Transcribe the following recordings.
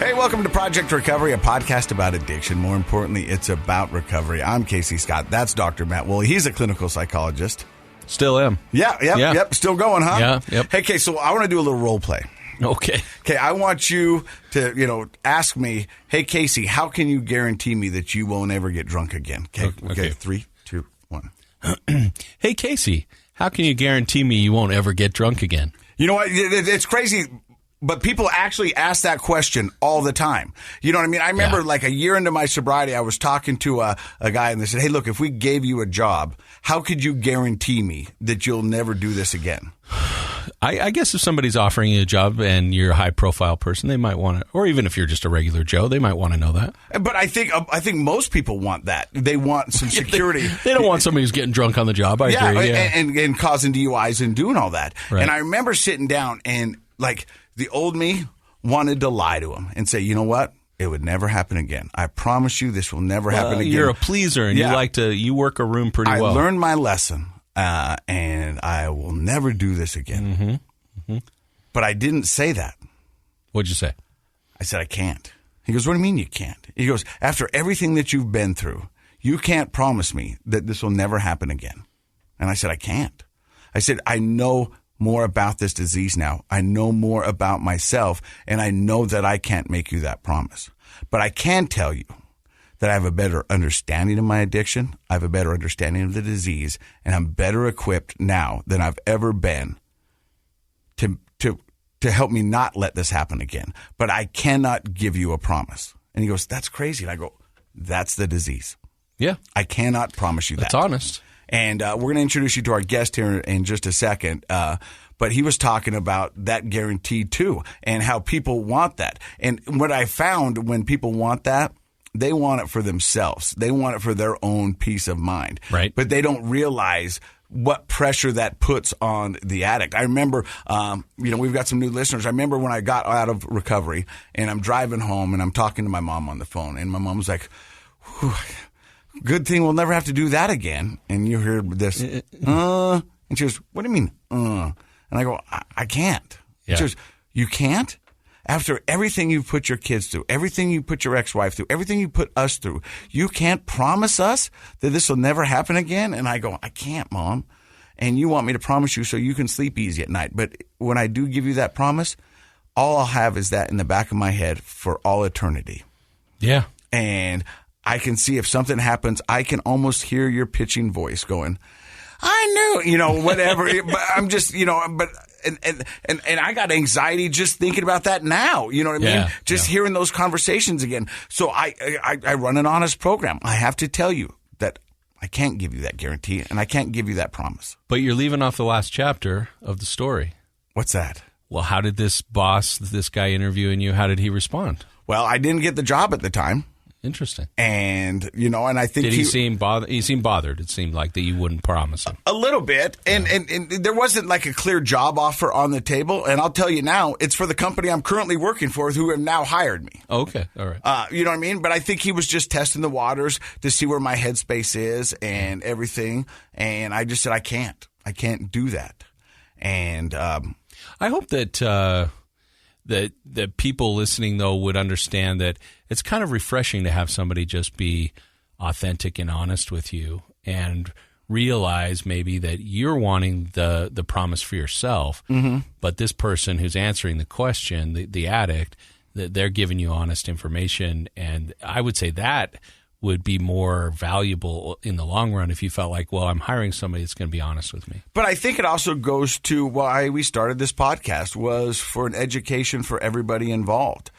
Hey, welcome to Project Recovery, a podcast about addiction. More importantly, it's about recovery. I'm Casey Scott. That's Dr. Matt Woolley. He's a clinical psychologist. Still am. Yep. Still going, huh? Yeah, yep. Hey, Casey, so I want to do a little role play. Okay. Okay, I want you to, ask me, hey, Casey, how can you guarantee me that you won't ever get drunk again? Okay. 3, 2, 1. Hey, Casey, how can you guarantee me you won't ever get drunk again? You know what? It's crazy. But people actually ask that question all the time. You know what I mean? I remember like a year into my sobriety, I was talking to a guy and they said, hey, look, if we gave you a job, how could you guarantee me that you'll never do this again? I guess if somebody's offering you a job and you're a high-profile person, they might want to, or even if you're just a regular Joe, they might want to know that. But I think most people want that. They want some security. They don't want somebody who's getting drunk on the job. I agree. Yeah. And causing DUIs and doing all that. Right. And I remember sitting down and like the old me wanted to lie to him and say, you know what? It would never happen again. I promise you this will never happen again. You're a pleaser and you work a room pretty well. I learned my lesson. And I will never do this again. Mm-hmm. Mm-hmm. But I didn't say that. What'd you say? I said, I can't. He goes, what do you mean you can't? He goes, after everything that you've been through, you can't promise me that this will never happen again. And I said, I can't. I said, I know more about this disease now. I know more about myself, and I know that I can't make you that promise. But I can tell you that I have a better understanding of my addiction, I have a better understanding of the disease, and I'm better equipped now than I've ever been to help me not let this happen again. But I cannot give you a promise. And he goes, that's crazy. And I go, that's the disease. Yeah. I cannot promise you that. That's honest. And we're going to introduce you to our guest here in just a second. But he was talking about that guarantee too, and how people want that. And what I found when people want that, they want it for themselves. They want it for their own peace of mind. Right. But they don't realize what pressure that puts on the addict. I remember, we've got some new listeners. I remember when I got out of recovery and I'm driving home and I'm talking to my mom on the phone and my mom was like, good thing we'll never have to do that again. And you hear this, and she goes, what do you mean, And I go, I can't. Yeah. She goes, you can't? After everything you put your kids through, everything you put your ex-wife through, everything you put us through, you can't promise us that this will never happen again? And I go, I can't, Mom. And you want me to promise you so you can sleep easy at night. But when I do give you that promise, all I'll have is that in the back of my head for all eternity. Yeah. And I can see if something happens, I can almost hear your pitching voice going, I knew, whatever. But I'm just, but and I got anxiety just thinking about that now. You know what I mean? Just hearing those conversations again. So I run an honest program. I have to tell you that I can't give you that guarantee and I can't give you that promise. But you're leaving off the last chapter of the story. What's that? Well, how did this guy interviewing you, how did he respond? Well, I didn't get the job at the time. Interesting. And, and I think did he seem bothered? He seemed bothered. It seemed like that you wouldn't promise him. A little bit. And there wasn't like a clear job offer on the table. And I'll tell you now, it's for the company I'm currently working for who have now hired me. Okay. All right. You know what I mean? But I think he was just testing the waters to see where my headspace is and everything. And I just said, I can't do that. And I hope that that people listening, though, would understand that it's kind of refreshing to have somebody just be authentic and honest with you and realize maybe that you're wanting the promise for yourself, but this person who's answering the question, the addict, that they're giving you honest information. And I would say that would be more valuable in the long run if you felt like, well, I'm hiring somebody that's going to be honest with me. But I think it also goes to why we started this podcast was for an education for everybody involved.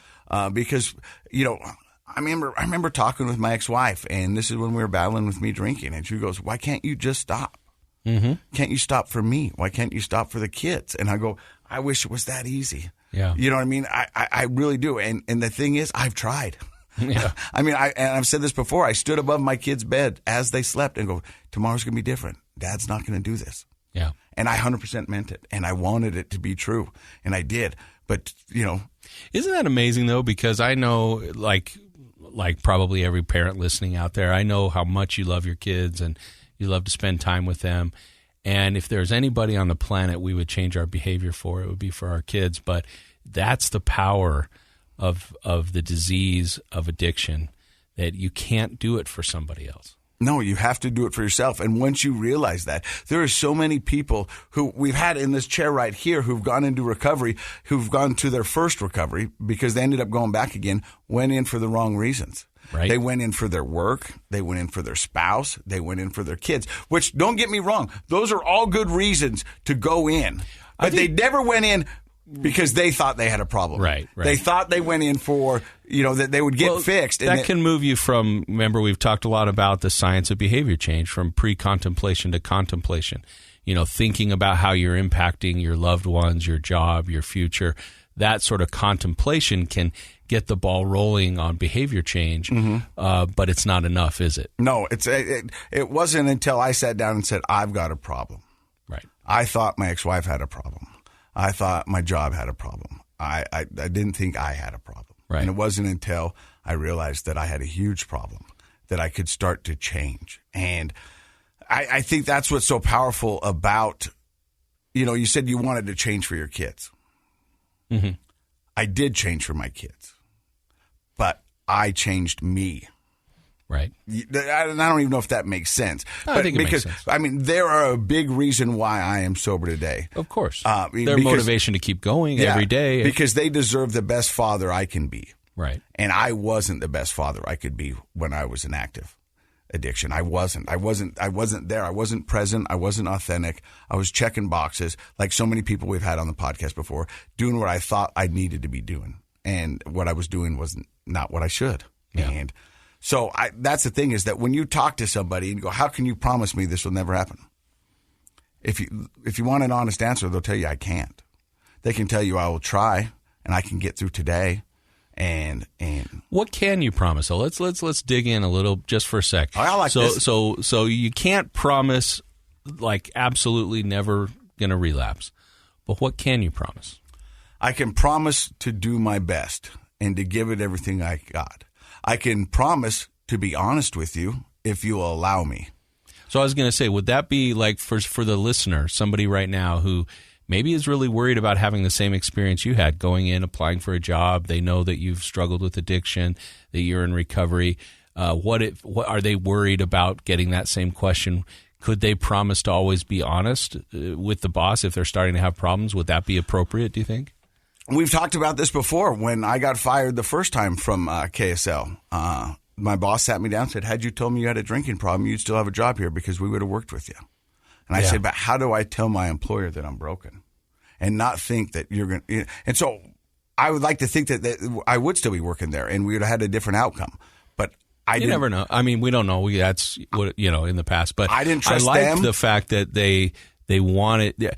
Because, I remember talking with my ex-wife, and this is when we were battling with me drinking, and she goes, why can't you just stop? Mm-hmm. Can't you stop for me? Why can't you stop for the kids? And I go, I wish it was that easy. Yeah. You know what I mean? I really do. And the thing is, I've tried. Yeah. I've said this before. I stood above my kids' bed as they slept and go, tomorrow's going to be different. Dad's not going to do this. Yeah. And I 100% meant it. And I wanted it to be true. And I did. But, Isn't that amazing, though? Because I know, like probably every parent listening out there, I know how much you love your kids and you love to spend time with them. And if there's anybody on the planet we would change our behavior for, it would be for our kids. But that's the power of the disease of addiction that you can't do it for somebody else. No, you have to do it for yourself. And once you realize that, there are so many people who we've had in this chair right here who've gone into recovery, who've gone to their first recovery because they ended up going back again, went in for the wrong reasons. Right. They went in for their work. They went in for their spouse. They went in for their kids, which, don't get me wrong, those are all good reasons to go in. But they never went in because they thought they had a problem. Right. They thought they went in for, that they would get fixed. That can move you from, remember, we've talked a lot about the science of behavior change, from pre-contemplation to contemplation. Thinking about how you're impacting your loved ones, your job, your future. That sort of contemplation can get the ball rolling on behavior change, but it's not enough, is it? No, it wasn't until I sat down and said, I've got a problem. Right. I thought my ex-wife had a problem. I thought my job had a problem. I didn't think I had a problem. Right. And it wasn't until I realized that I had a huge problem that I could start to change. And I think that's what's so powerful about, you said you wanted to change for your kids. Mm-hmm. I did change for my kids, but I changed me. Right. I don't even know if that makes sense. I think it makes sense. I mean, they're a big reason why I am sober today. Of course. Their motivation to keep going every day. Because they deserve the best father I can be. Right. And I wasn't the best father I could be when I was in active addiction. I wasn't there. I wasn't present. I wasn't authentic. I was checking boxes like so many people we've had on the podcast before, doing what I thought I needed to be doing. And what I was doing was not what I should. Yeah. And so that's the thing, is that when you talk to somebody and you go, how can you promise me this will never happen? If you want an honest answer, they'll tell you I can't. They can tell you I will try and I can get through today. And what can you promise? So let's dig in a little just for a sec. I like this. So you can't promise like absolutely never going to relapse. But what can you promise? I can promise to do my best and to give it everything I got. I can promise to be honest with you if you will allow me. So I was going to say, would that be like for the listener, somebody right now who maybe is really worried about having the same experience you had, going in, applying for a job. They know that you've struggled with addiction, that you're in recovery. What are they worried about getting that same question? Could they promise to always be honest with the boss if they're starting to have problems? Would that be appropriate, do you think? We've talked about this before. When I got fired the first time from KSL, my boss sat me down and said, had you told me you had a drinking problem, you'd still have a job here because we would have worked with you. And I said, but how do I tell my employer that I'm broken and not think that you're going to? And so I would like to think that I would still be working there and we would have had a different outcome. But you never know. I mean, we don't know. That's what, in the past. But I didn't trust them. I like them. The fact that they want it.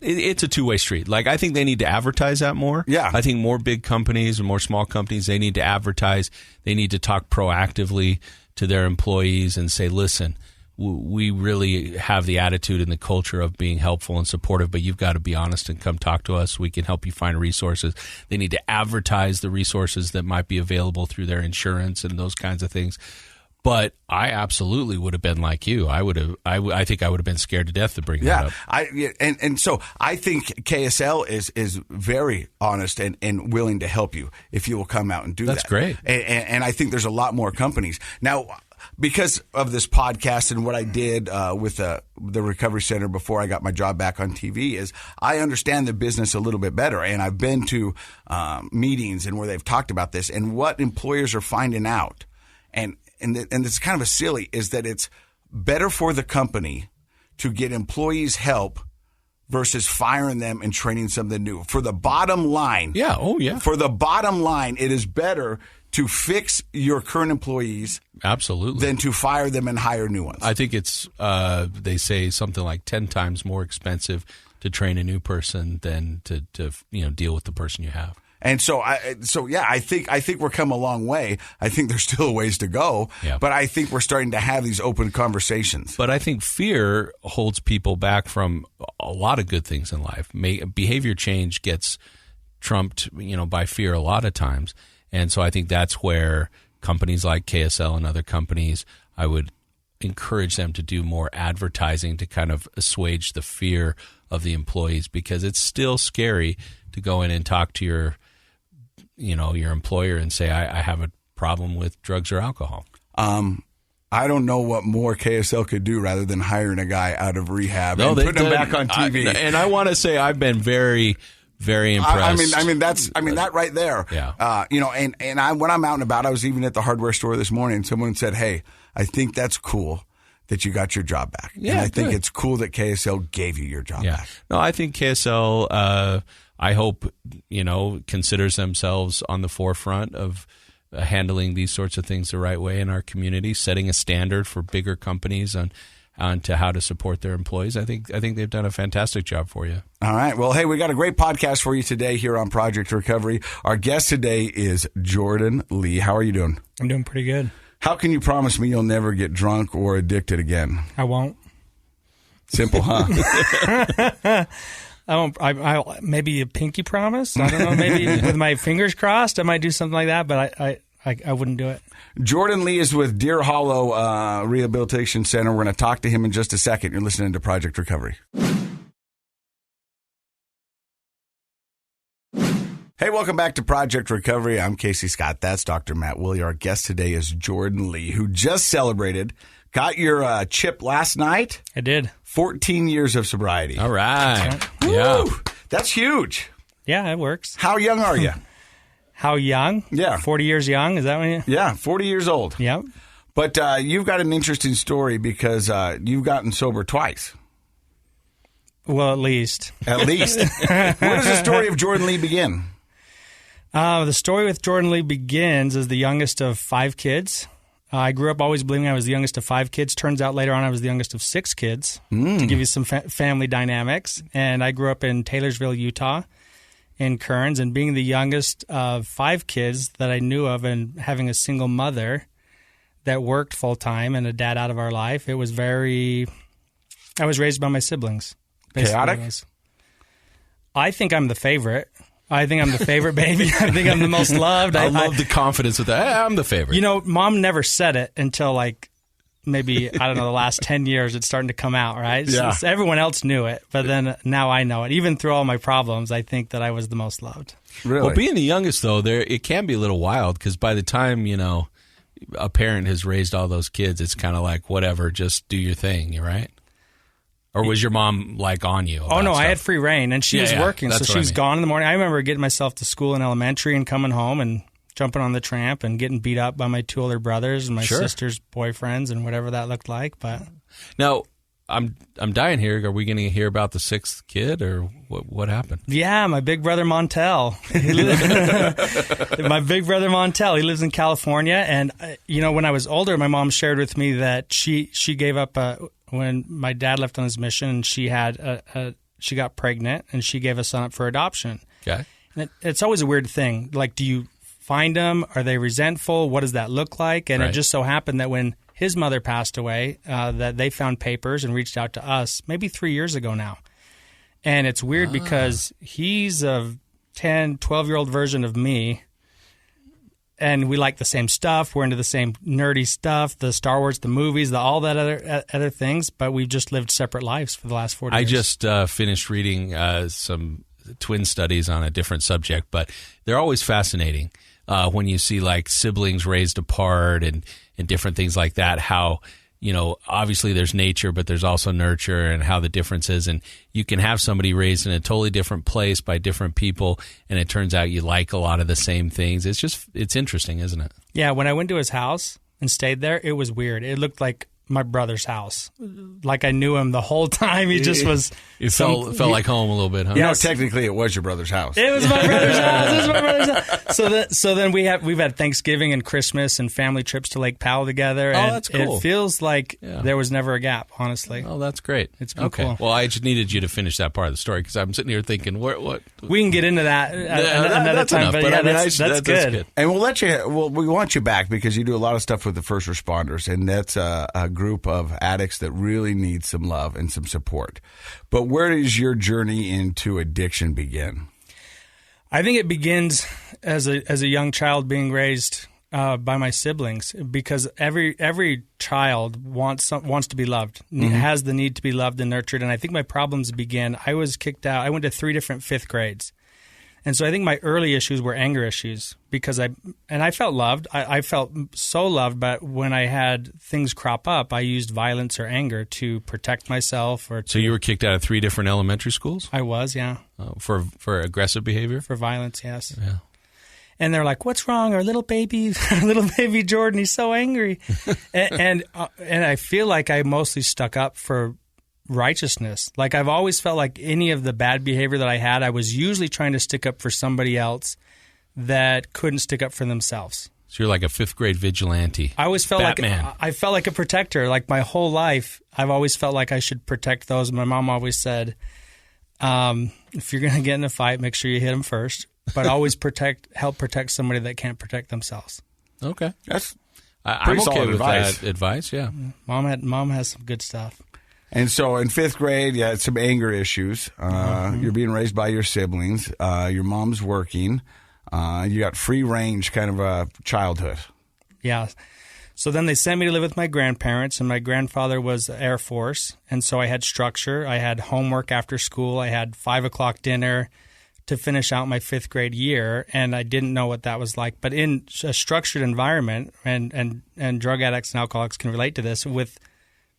It's a two-way street. Like, I think they need to advertise that more. Yeah. I think more big companies and more small companies, they need to advertise. They need to talk proactively to their employees and say, listen, we really have the attitude and the culture of being helpful and supportive, but you've got to be honest and come talk to us. We can help you find resources. They need to advertise the resources that might be available through their insurance and those kinds of things. But I absolutely would have been like you. I think I would have been scared to death to bring that up. And so I think KSL is very honest and willing to help you if you will come out and do that. That's great. And I think there's a lot more companies. Now, because of this podcast and what I did with the Recovery Center before I got my job back on TV, is I understand the business a little bit better. And I've been to meetings and where they've talked about this and what employers are finding out. And it's kind of a silly, is that it's better for the company to get employees help versus firing them and training something new. For the bottom line. Yeah. Oh, yeah. For the bottom line, it is better to fix your current employees. Absolutely. Than to fire them and hire new ones. I think it's, they say something like 10 times more expensive to train a new person than to deal with the person you have. And so I think we're come a long way. I think there's still a ways to go, but I think we're starting to have these open conversations. But I think fear holds people back from a lot of good things in life. Behavior change gets trumped, by fear a lot of times. And so I think that's where companies like KSL and other companies, I would encourage them to do more advertising to kind of assuage the fear of the employees, because it's still scary to go in and talk to your your employer and say, I have a problem with drugs or alcohol? I don't know what more KSL could do rather than hiring a guy out of rehab and putting him back on TV. And I want to say I've been very, very impressed. That right there. Yeah. When I'm out and about, I was even at the hardware store this morning, and someone said, "Hey, I think that's cool that you got your job back. Yeah, and I think it's cool that KSL gave you your job back." No, I think KSL, I hope, considers themselves on the forefront of handling these sorts of things the right way in our community, setting a standard for bigger companies on to how to support their employees. I think they've done a fantastic job for you. All right. Well, hey, we got a great podcast for you today here on Project Recovery. Our guest today is Jordan Lee. How are you doing? I'm doing pretty good. How can you promise me you'll never get drunk or addicted again? I won't. Simple, huh? I won't. I maybe a pinky promise. I don't know. Maybe with my fingers crossed, I might do something like that. But I wouldn't do it. Jordan Lee is with Deer Hollow Rehabilitation Center. We're going to talk to him in just a second. You're listening to Project Recovery. Hey, welcome back to Project Recovery. I'm Casey Scott. That's Dr. Matt Woolley. Our guest today is Jordan Lee, who just celebrated, got your chip last night. I did. 14 years of sobriety. All right. Yeah. That's huge. Yeah, it works. How young are you? How young? Yeah. 40 years young? Is that what you... Yeah, 40 years old. Yep. But you've got an interesting story because you've gotten sober twice. Well, at least. At least. Where does the story of Jordan Lee begin? The story with Jordan Lee begins as the youngest of 5 kids. I grew up always believing I was the youngest of 5 kids. Turns out later on I was the youngest of 6 kids, to give you some family dynamics. And I grew up in Taylorsville, Utah, in Kearns. And being the youngest of 5 kids that I knew of and having a single mother that worked full-time and a dad out of our life, it was I was raised by my siblings. Chaotic? I think I'm the favorite. I think I'm the favorite baby. I think I'm the most loved. I love the confidence with that. Hey, I'm the favorite. Mom never said it until maybe, the last 10 years it's starting to come out, right? Yeah. So everyone else knew it, but then now I know it. Even through all my problems, I think that I was the most loved. Really? Well, being the youngest, though, it can be a little wild because by the time, a parent has raised all those kids, it's kind of like, whatever, just do your thing, right? Or was your mom on you? Oh, no, I had free reign, and she was working, so she was gone in the morning. I remember getting myself to school in elementary and coming home and jumping on the tramp and getting beat up by my 2 older brothers and my sister's boyfriends and whatever that looked like. But now, I'm dying here. Are we going to hear about the 6th kid, or what happened? Yeah, my big brother Montel. My big brother Montel. He lives in California, and when I was older, my mom shared with me that she gave up when my dad left on his mission, and she got pregnant, and she gave a son up for adoption. Okay, and it's always a weird thing. Do you find them? Are they resentful? What does that look like? And It just so happened that when his mother passed away, that they found papers and reached out to us maybe 3 years ago now. And it's weird because he's a 10, 12-year-old version of me, and we like the same stuff. We're into the same nerdy stuff, the Star Wars, the movies, all that other things, but we've just lived separate lives for the last 40 years. I just finished reading some twin studies on a different subject, but they're always fascinating when you see siblings raised apart and different things like that, how obviously there's nature, but there's also nurture, and how the difference is. And you can have somebody raised in a totally different place by different people, and it turns out you like a lot of the same things. It's interesting, isn't it? Yeah, when I went to his house and stayed there, it was weird. It looked like my brother's house. Like I knew him the whole time. He just was... It felt like home a little bit, huh? Yes. Technically it was your brother's house. It was my brother's house. So then we've had Thanksgiving and Christmas and family trips to Lake Powell together. Oh, and that's cool. It feels like there was never a gap, honestly. Oh, that's great. It's been cool. Well, I just needed you to finish that part of the story because I'm sitting here thinking, what? We can get into that another time, enough, but that's good. And we'll let you. Well, we want you back because you do a lot of stuff with the first responders, and that's a group of addicts that really need some love and some support. But where does your journey into addiction begin? I think it begins as a young child being raised by my siblings, because every child wants to be loved, has the need to be loved and nurtured. And I think my problems began. I was kicked out. I went to 3 different 5th grades. And so I think my early issues were anger issues because I felt loved. I felt so loved, but when I had things crop up, I used violence or anger to protect myself. So you were kicked out of 3 different elementary schools? I was, yeah. For aggressive behavior? For violence, yes. Yeah. And they're like, "What's wrong? Our little baby Jordan, he's so angry." and I feel like I mostly stuck up for righteousness. Like I've always felt like any of the bad behavior that I had, I was usually trying to stick up for somebody else that couldn't stick up for themselves. So you're like a 5th grade vigilante. I always felt Batman. I felt like a protector. Like my whole life, I've always felt like I should protect those. My mom always said, if you're going to get in a fight, make sure you hit them first, but always help protect somebody that can't protect themselves. Okay. That's I'm okay with advice. that advice, yeah. Mom has some good stuff. And so in 5th grade, you had some anger issues. You're being raised by your siblings. Your mom's working. You got free range kind of a childhood. Yeah. So then they sent me to live with my grandparents, and my grandfather was Air Force. And so I had structure. I had homework after school. I had 5 o'clock dinner to finish out my 5th grade year, and I didn't know what that was like. But in a structured environment, and drug addicts and alcoholics can relate to this, with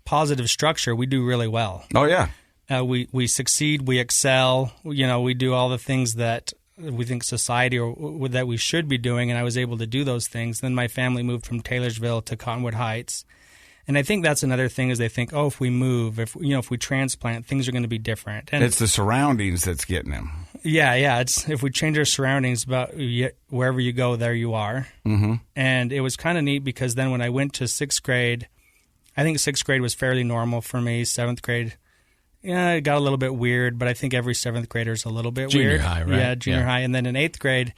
positive structure, we do really well. Oh, yeah. We succeed, we excel, we do all the things that we think society or that we should be doing, and I was able to do those things. Then my family moved from Taylorsville to Cottonwood Heights. And I think that's another thing is they think, oh, if we move, if we transplant, things are going to be different. And it's the surroundings that's getting them. Yeah. It's if we change our surroundings, about wherever you go, there you are. Mm-hmm. And it was kind of neat because then when I went to 6th grade, I think 6th grade was fairly normal for me. 7th grade, it got a little bit weird, but I think every 7th grader is a little bit weird. Junior high, right? Yeah, junior high. And then in 8th grade,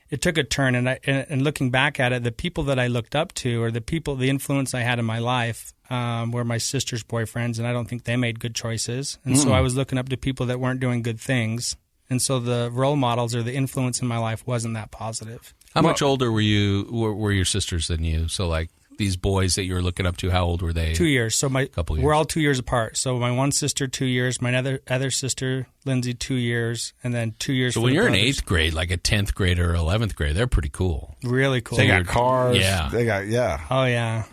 it took a turn. And looking back at it, the people that I looked up to, or the influence I had in my life, were my sister's boyfriends, and I don't think they made good choices. And so I was looking up to people that weren't doing good things. And so the role models or the influence in my life wasn't that positive. How much older were your sisters than you? So like these boys that you were looking up to, how old were they? 2 years. So couple years. We're all 2 years apart. So my one sister, 2 years. My other sister, Lindsay, 2 years, and then 2 years. So when you're in 8th grade, like a 10th grader or 11th grade, they're pretty cool. Really cool. They got cars. Yeah. Oh yeah,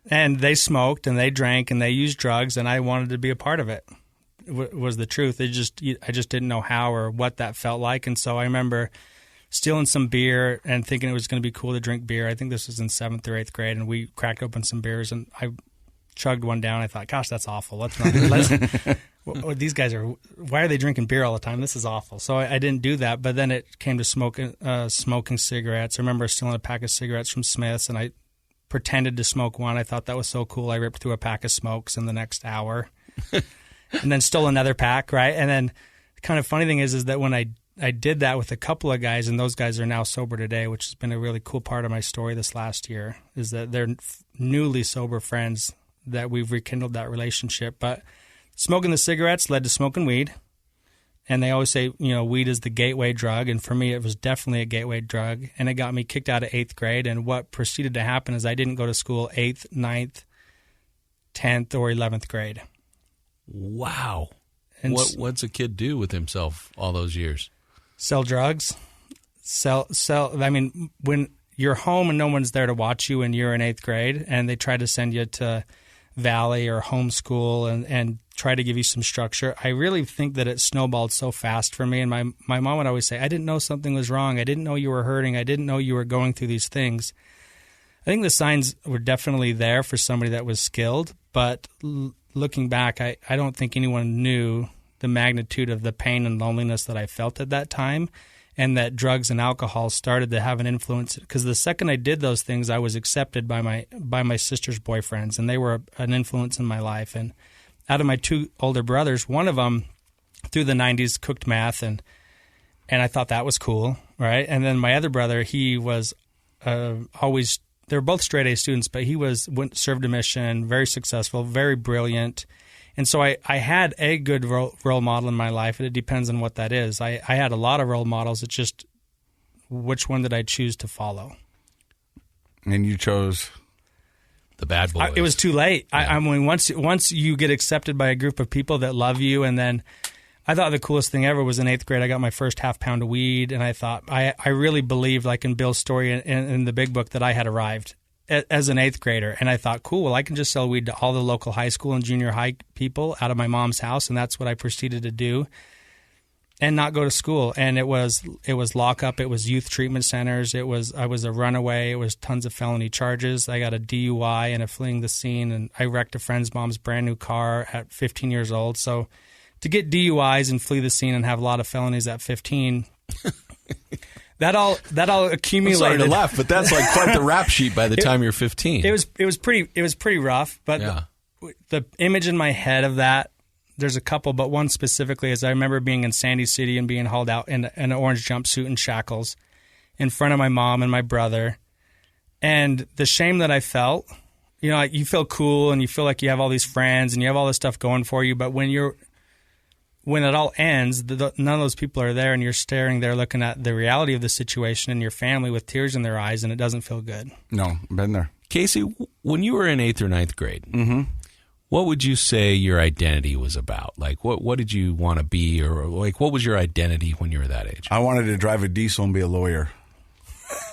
and they smoked and they drank and they used drugs, and I wanted to be a part of it. Was the truth. I just didn't know how or what that felt like, and so I remember stealing some beer and thinking it was going to be cool to drink beer. I think this was in 7th or 8th grade, and we cracked open some beers, and I chugged one down. I thought, gosh, that's awful. These guys why are they drinking beer all the time? This is awful. So I didn't do that, but then it came to smoking cigarettes. I remember stealing a pack of cigarettes from Smith's, and I pretended to smoke one. I thought that was so cool. I ripped through a pack of smokes in the next hour and then stole another pack, right? And then the kind of funny thing is that when I did that with a couple of guys, and those guys are now sober today, which has been a really cool part of my story this last year, is that they're newly sober friends that we've rekindled that relationship. But smoking the cigarettes led to smoking weed. And they always say, weed is the gateway drug. And for me, it was definitely a gateway drug. And it got me kicked out of 8th grade. And what proceeded to happen is I didn't go to school 8th, 9th, 10th, or 11th grade. Wow. And what's a kid do with himself all those years? Sell drugs. I mean, when you're home and no one's there to watch you and you're in 8th grade and they try to send you to Valley or homeschool and try to give you some structure, I really think that it snowballed so fast for me. And my mom would always say, I didn't know something was wrong. I didn't know you were hurting. I didn't know you were going through these things. I think the signs were definitely there for somebody that was skilled. But looking back, I don't think anyone knew the magnitude of the pain and loneliness that I felt at that time, and that drugs and alcohol started to have an influence. Because the second I did those things, I was accepted by my sister's boyfriends, and they were an influence in my life. And out of my 2 older brothers, one of them, through the 90s, cooked meth, and I thought that was cool, right? And then my other brother, he was always, they were both straight-A students, but he served a mission, very successful, very brilliant. And so I had a good role model in my life, and it depends on what that is. I had a lot of role models. It's just which one did I choose to follow? And you chose the bad boys. It was too late. Yeah. I mean, once you get accepted by a group of people that love you, and then I thought the coolest thing ever was in 8th grade. I got my first half pound of weed, and I thought I really believed, like in Bill's story in the big book, that I had arrived as an 8th grader. And I thought, cool, well, I can just sell weed to all the local high school and junior high people out of my mom's house, and that's what I proceeded to do. And not go to school. And it was lockup. It was youth treatment centers. I was a runaway. It was tons of felony charges. I got a DUI and a fleeing the scene, and I wrecked a friend's mom's brand new car at 15 years old. So to get DUIs and flee the scene and have a lot of felonies at 15, that all accumulated. I'm sorry to laugh, but that's like quite the rap sheet by the time you're 15. It was pretty rough. But the image in my head of that. There's a couple, but one specifically is I remember being in Sandy City and being hauled out in an orange jumpsuit and shackles in front of my mom and my brother. And the shame that I felt, like you feel cool and you feel like you have all these friends and you have all this stuff going for you. But when it all ends, none of those people are there and you're staring there looking at the reality of the situation and your family with tears in their eyes, and it doesn't feel good. No, been there. Casey, when you were in 8th or 9th grade, what would you say your identity was about? Like, what did you want to be, or like, what was your identity when you were that age? I wanted to drive a diesel and be a lawyer.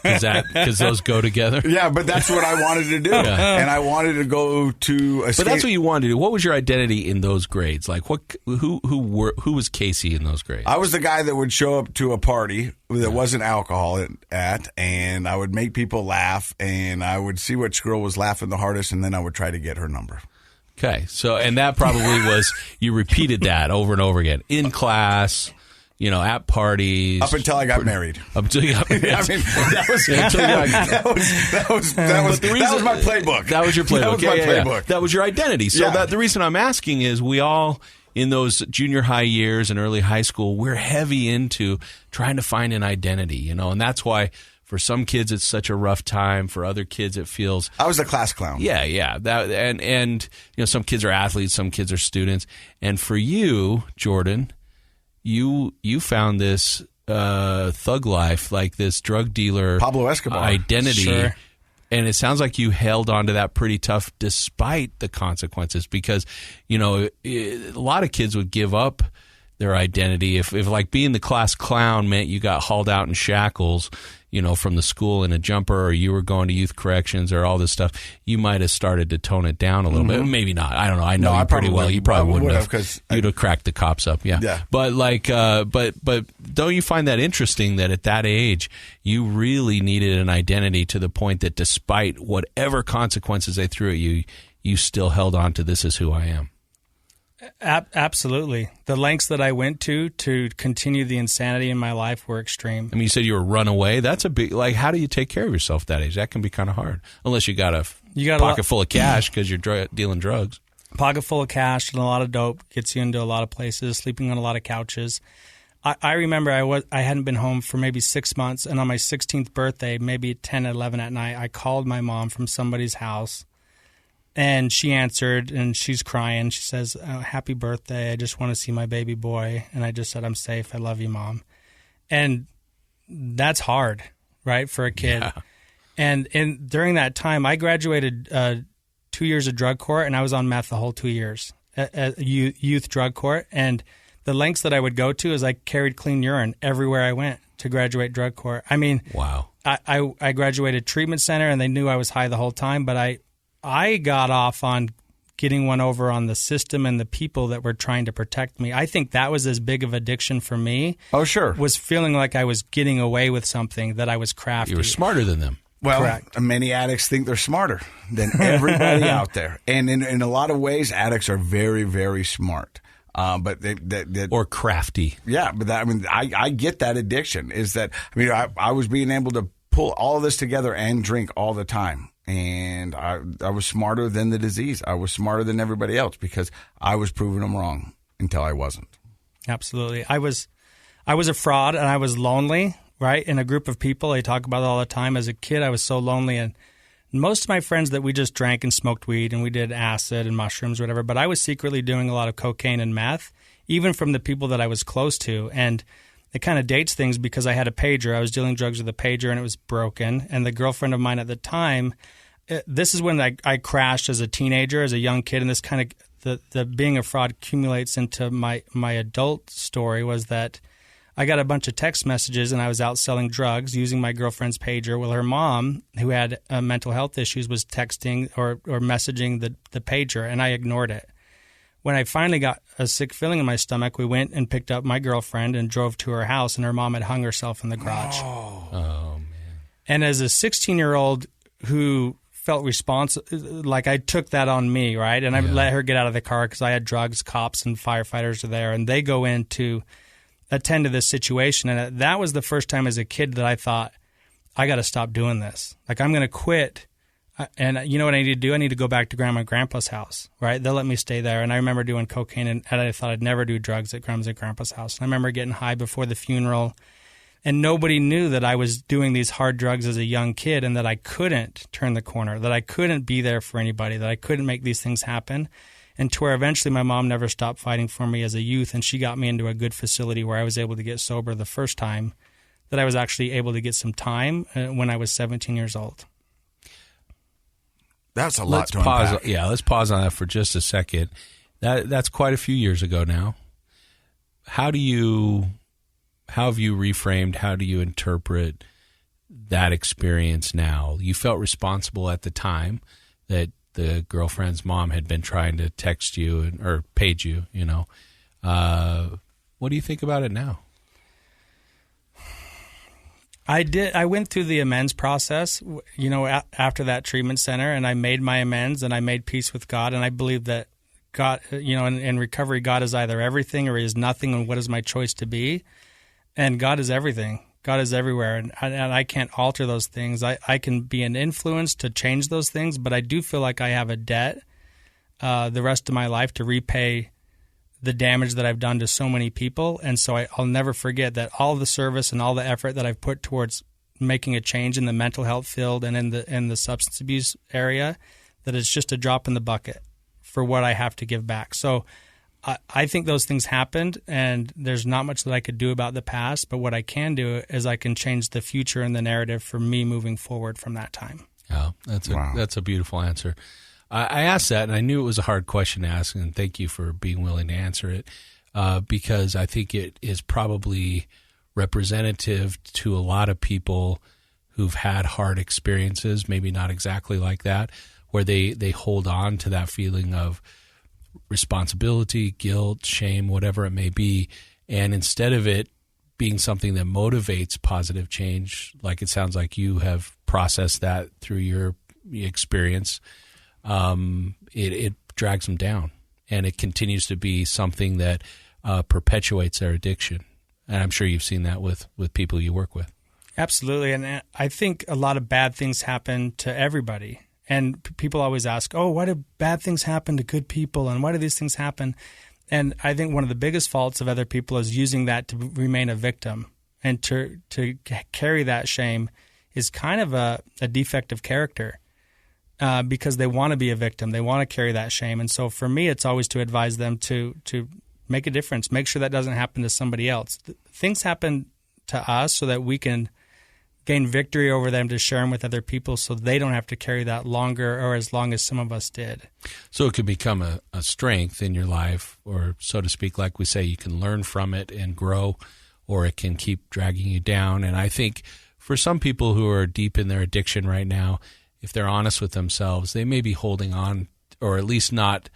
Because those go together? Yeah, but that's what I wanted to do. Yeah. And I wanted to go to a But that's what you wanted to do. What was your identity in those grades? Like, who was Casey in those grades? I was the guy that would show up to a party that wasn't alcohol at, and I would make people laugh, and I would see which girl was laughing the hardest, and then I would try to get her number. Okay, so, and that probably was, you repeated that over and over again in class, at parties. Up until I got married. Up until you got married. I mean, that was my playbook. That was your playbook. That was my playbook. That was your identity. So the reason I'm asking is we all, in those junior high years and early high school, we're heavy into trying to find an identity, and that's why for some kids it's such a rough time. For other kids it feels... I was a class clown. Yeah. That, and some kids are athletes, some kids are students. And for you, Jordan, you found this thug life, like this drug dealer Pablo Escobar identity. Sure. And it sounds like you held on to that pretty tough despite the consequences, because, a lot of kids would give up their identity if like being the class clown meant you got hauled out in shackles, from the school in a jumper, or you were going to youth corrections or all this stuff. You might have started to tone it down a little bit. Maybe not. I don't know. I know you pretty well. You probably wouldn't have, because you'd have cracked the cops up. Yeah. But but don't you find that interesting that at that age you really needed an identity to the point that despite whatever consequences they threw at you, you still held on to, this is who I am? Absolutely. The lengths that I went to continue the insanity in my life were extreme. I mean, you said you were run away. That's a big, how do you take care of yourself at that age? That can be kind of hard, unless you got a pocket full of cash because you're dealing drugs. Pocket full of cash and a lot of dope gets you into a lot of places, sleeping on a lot of couches. I remember I hadn't been home for maybe 6 months, and on my 16th birthday, maybe 10, 11 at night, I called my mom from somebody's house. And she answered, and she's crying. She says, happy birthday. I just want to see my baby boy. And I just said, I'm safe. I love you, Mom. And that's hard, right, for a kid. Yeah. And during that time, I graduated 2 years of drug court, and I was on meth the whole 2 years, youth drug court. And the lengths that I would go to is I carried clean urine everywhere I went to graduate drug court. I mean, wow. I graduated treatment center, and they knew I was high the whole time, but I got off on getting one over on the system and the people that were trying to protect me. I think that was as big of addiction for me. Oh, sure. Was feeling like I was getting away with something, that I was crafty. You were smarter than them. Well, correct. Many addicts think they're smarter than everybody out there. And in a lot of ways, addicts are very, very smart. But or crafty. Yeah, but I get that addiction. I was being able to pull all of this together and drink all the time. And I was smarter than the disease. I was smarter than everybody else because I was proving them wrong until I wasn't. Absolutely. I was a fraud, and I was lonely, right? In a group of people, I talk about it all the time. As a kid, I was so lonely, and most of my friends that we just drank and smoked weed and we did acid and mushrooms or whatever, but I was secretly doing a lot of cocaine and meth, even from the people that I was close to. And it kind of dates things because I had a pager. I was dealing drugs with a pager, and it was broken. And the girlfriend of mine at the time, this is when I crashed as a teenager, as a young kid, and the being a fraud accumulates into my adult story was that I got a bunch of text messages and I was out selling drugs using my girlfriend's pager. Well, her mom, who had mental health issues, was texting or messaging the pager, and I ignored it. When I finally got a sick feeling in my stomach, we went and picked up my girlfriend and drove to her house, and her mom had hung herself in the garage. Oh man. And as a 16-year-old who felt responsible, like I took that on me, right? And I would let her get out of the car because I had drugs, cops, and firefighters are there, and they go in to attend to this situation. And that was the first time as a kid that I thought, I got to stop doing this. Like, I'm going to quit. And you know what I need to do? I need to go back to Grandma and Grandpa's house, right? They'll let me stay there. And I remember doing cocaine, and I thought I'd never do drugs at Grandma's and Grandpa's house. And I remember getting high before the funeral, and nobody knew that I was doing these hard drugs as a young kid and that I couldn't turn the corner, that I couldn't be there for anybody, that I couldn't make these things happen. And to where eventually my mom never stopped fighting for me as a youth, and she got me into a good facility where I was able to get sober the first time that I was actually able to get some time when I was 17 years old. That's a lot to unpack. Yeah, let's pause on that for just a second. That's quite a few years ago now. How have you reframed, how do you interpret that experience now? You felt responsible at the time that the girlfriend's mom had been trying to text you or page you, you know. What do you think about it now? I went through the amends process, you know, after that treatment center, and I made my amends and I made peace with God. And I believe that God, you know, in recovery, God is either everything or he is nothing. And what is my choice to be? And God is everything. God is everywhere. And I can't alter those things. I can be an influence to change those things, but I do feel like I have a debt the rest of my life to repay the damage that I've done to so many people. And so I'll never forget that all the service and all the effort that I've put towards making a change in the mental health field and in the substance abuse area, that it's just a drop in the bucket for what I have to give back. So I think those things happened, and there's not much that I could do about the past, but what I can do is I can change the future and the narrative for me moving forward from that time. Yeah, that's a beautiful answer. I asked that, and I knew it was a hard question to ask, and thank you for being willing to answer it, because I think it is probably representative to a lot of people who've had hard experiences, maybe not exactly like that, where they hold on to that feeling of responsibility, guilt, shame, whatever it may be, and instead of it being something that motivates positive change, like it sounds like you have processed that through your experience, it drags them down, and it continues to be something that perpetuates their addiction. And I'm sure you've seen that with people you work with. Absolutely, and I think a lot of bad things happen to everybody. And people always ask, oh, why do bad things happen to good people, and why do these things happen? And I think one of the biggest faults of other people is using that to remain a victim, and to carry that shame is kind of a defect of character, because they want to be a victim. They want to carry that shame. And so for me, it's always to advise them to make a difference, make sure that doesn't happen to somebody else. Things happen to us so that we can gain victory over them, to share them with other people so they don't have to carry that longer or as long as some of us did. So it could become a strength in your life, or so to speak, like we say, you can learn from it and grow, or it can keep dragging you down. And I think for some people who are deep in their addiction right now, if they're honest with themselves, they may be holding on, or at least not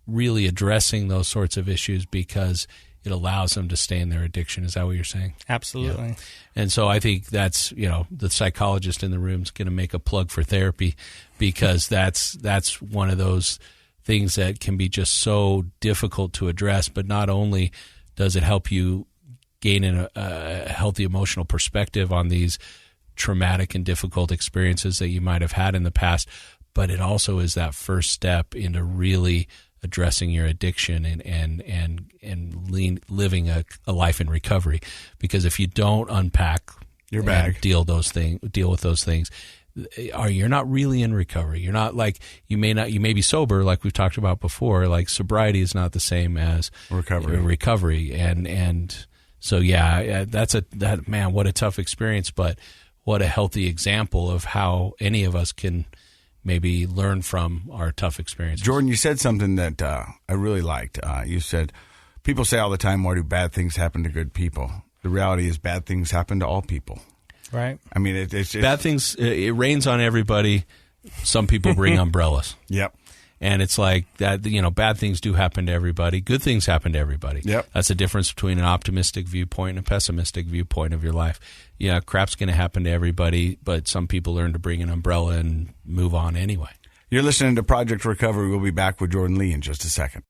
really addressing those sorts of issues because it allows them to stay in their addiction. Is that what you're saying? Absolutely. Yeah. And so I think that's, the psychologist in the room is going to make a plug for therapy, because that's one of those things that can be just so difficult to address. But not only does it help you gain a healthy emotional perspective on these traumatic and difficult experiences that you might have had in the past, but it also is that first step into really addressing your addiction and living a life in recovery. Because if you don't unpack your bag, deal with those things, you're not really in recovery. You're not like, you may be sober, like we've talked about before. Like, sobriety is not the same as recovery. And so man, what a tough experience, but what a healthy example of how any of us can maybe learn from our tough experiences. Jordan, you said something that I really liked. You said, people say all the time, why do bad things happen to good people? The reality is bad things happen to all people. Right. I mean, it's bad things, it rains on everybody. Some people bring umbrellas. Yep. And it's like that, bad things do happen to everybody. Good things happen to everybody. Yep. That's the difference between an optimistic viewpoint and a pessimistic viewpoint of your life. Yeah, crap's going to happen to everybody, but some people learn to bring an umbrella and move on anyway. You're listening to Project Recovery. We'll be back with Jordan Lee in just a second.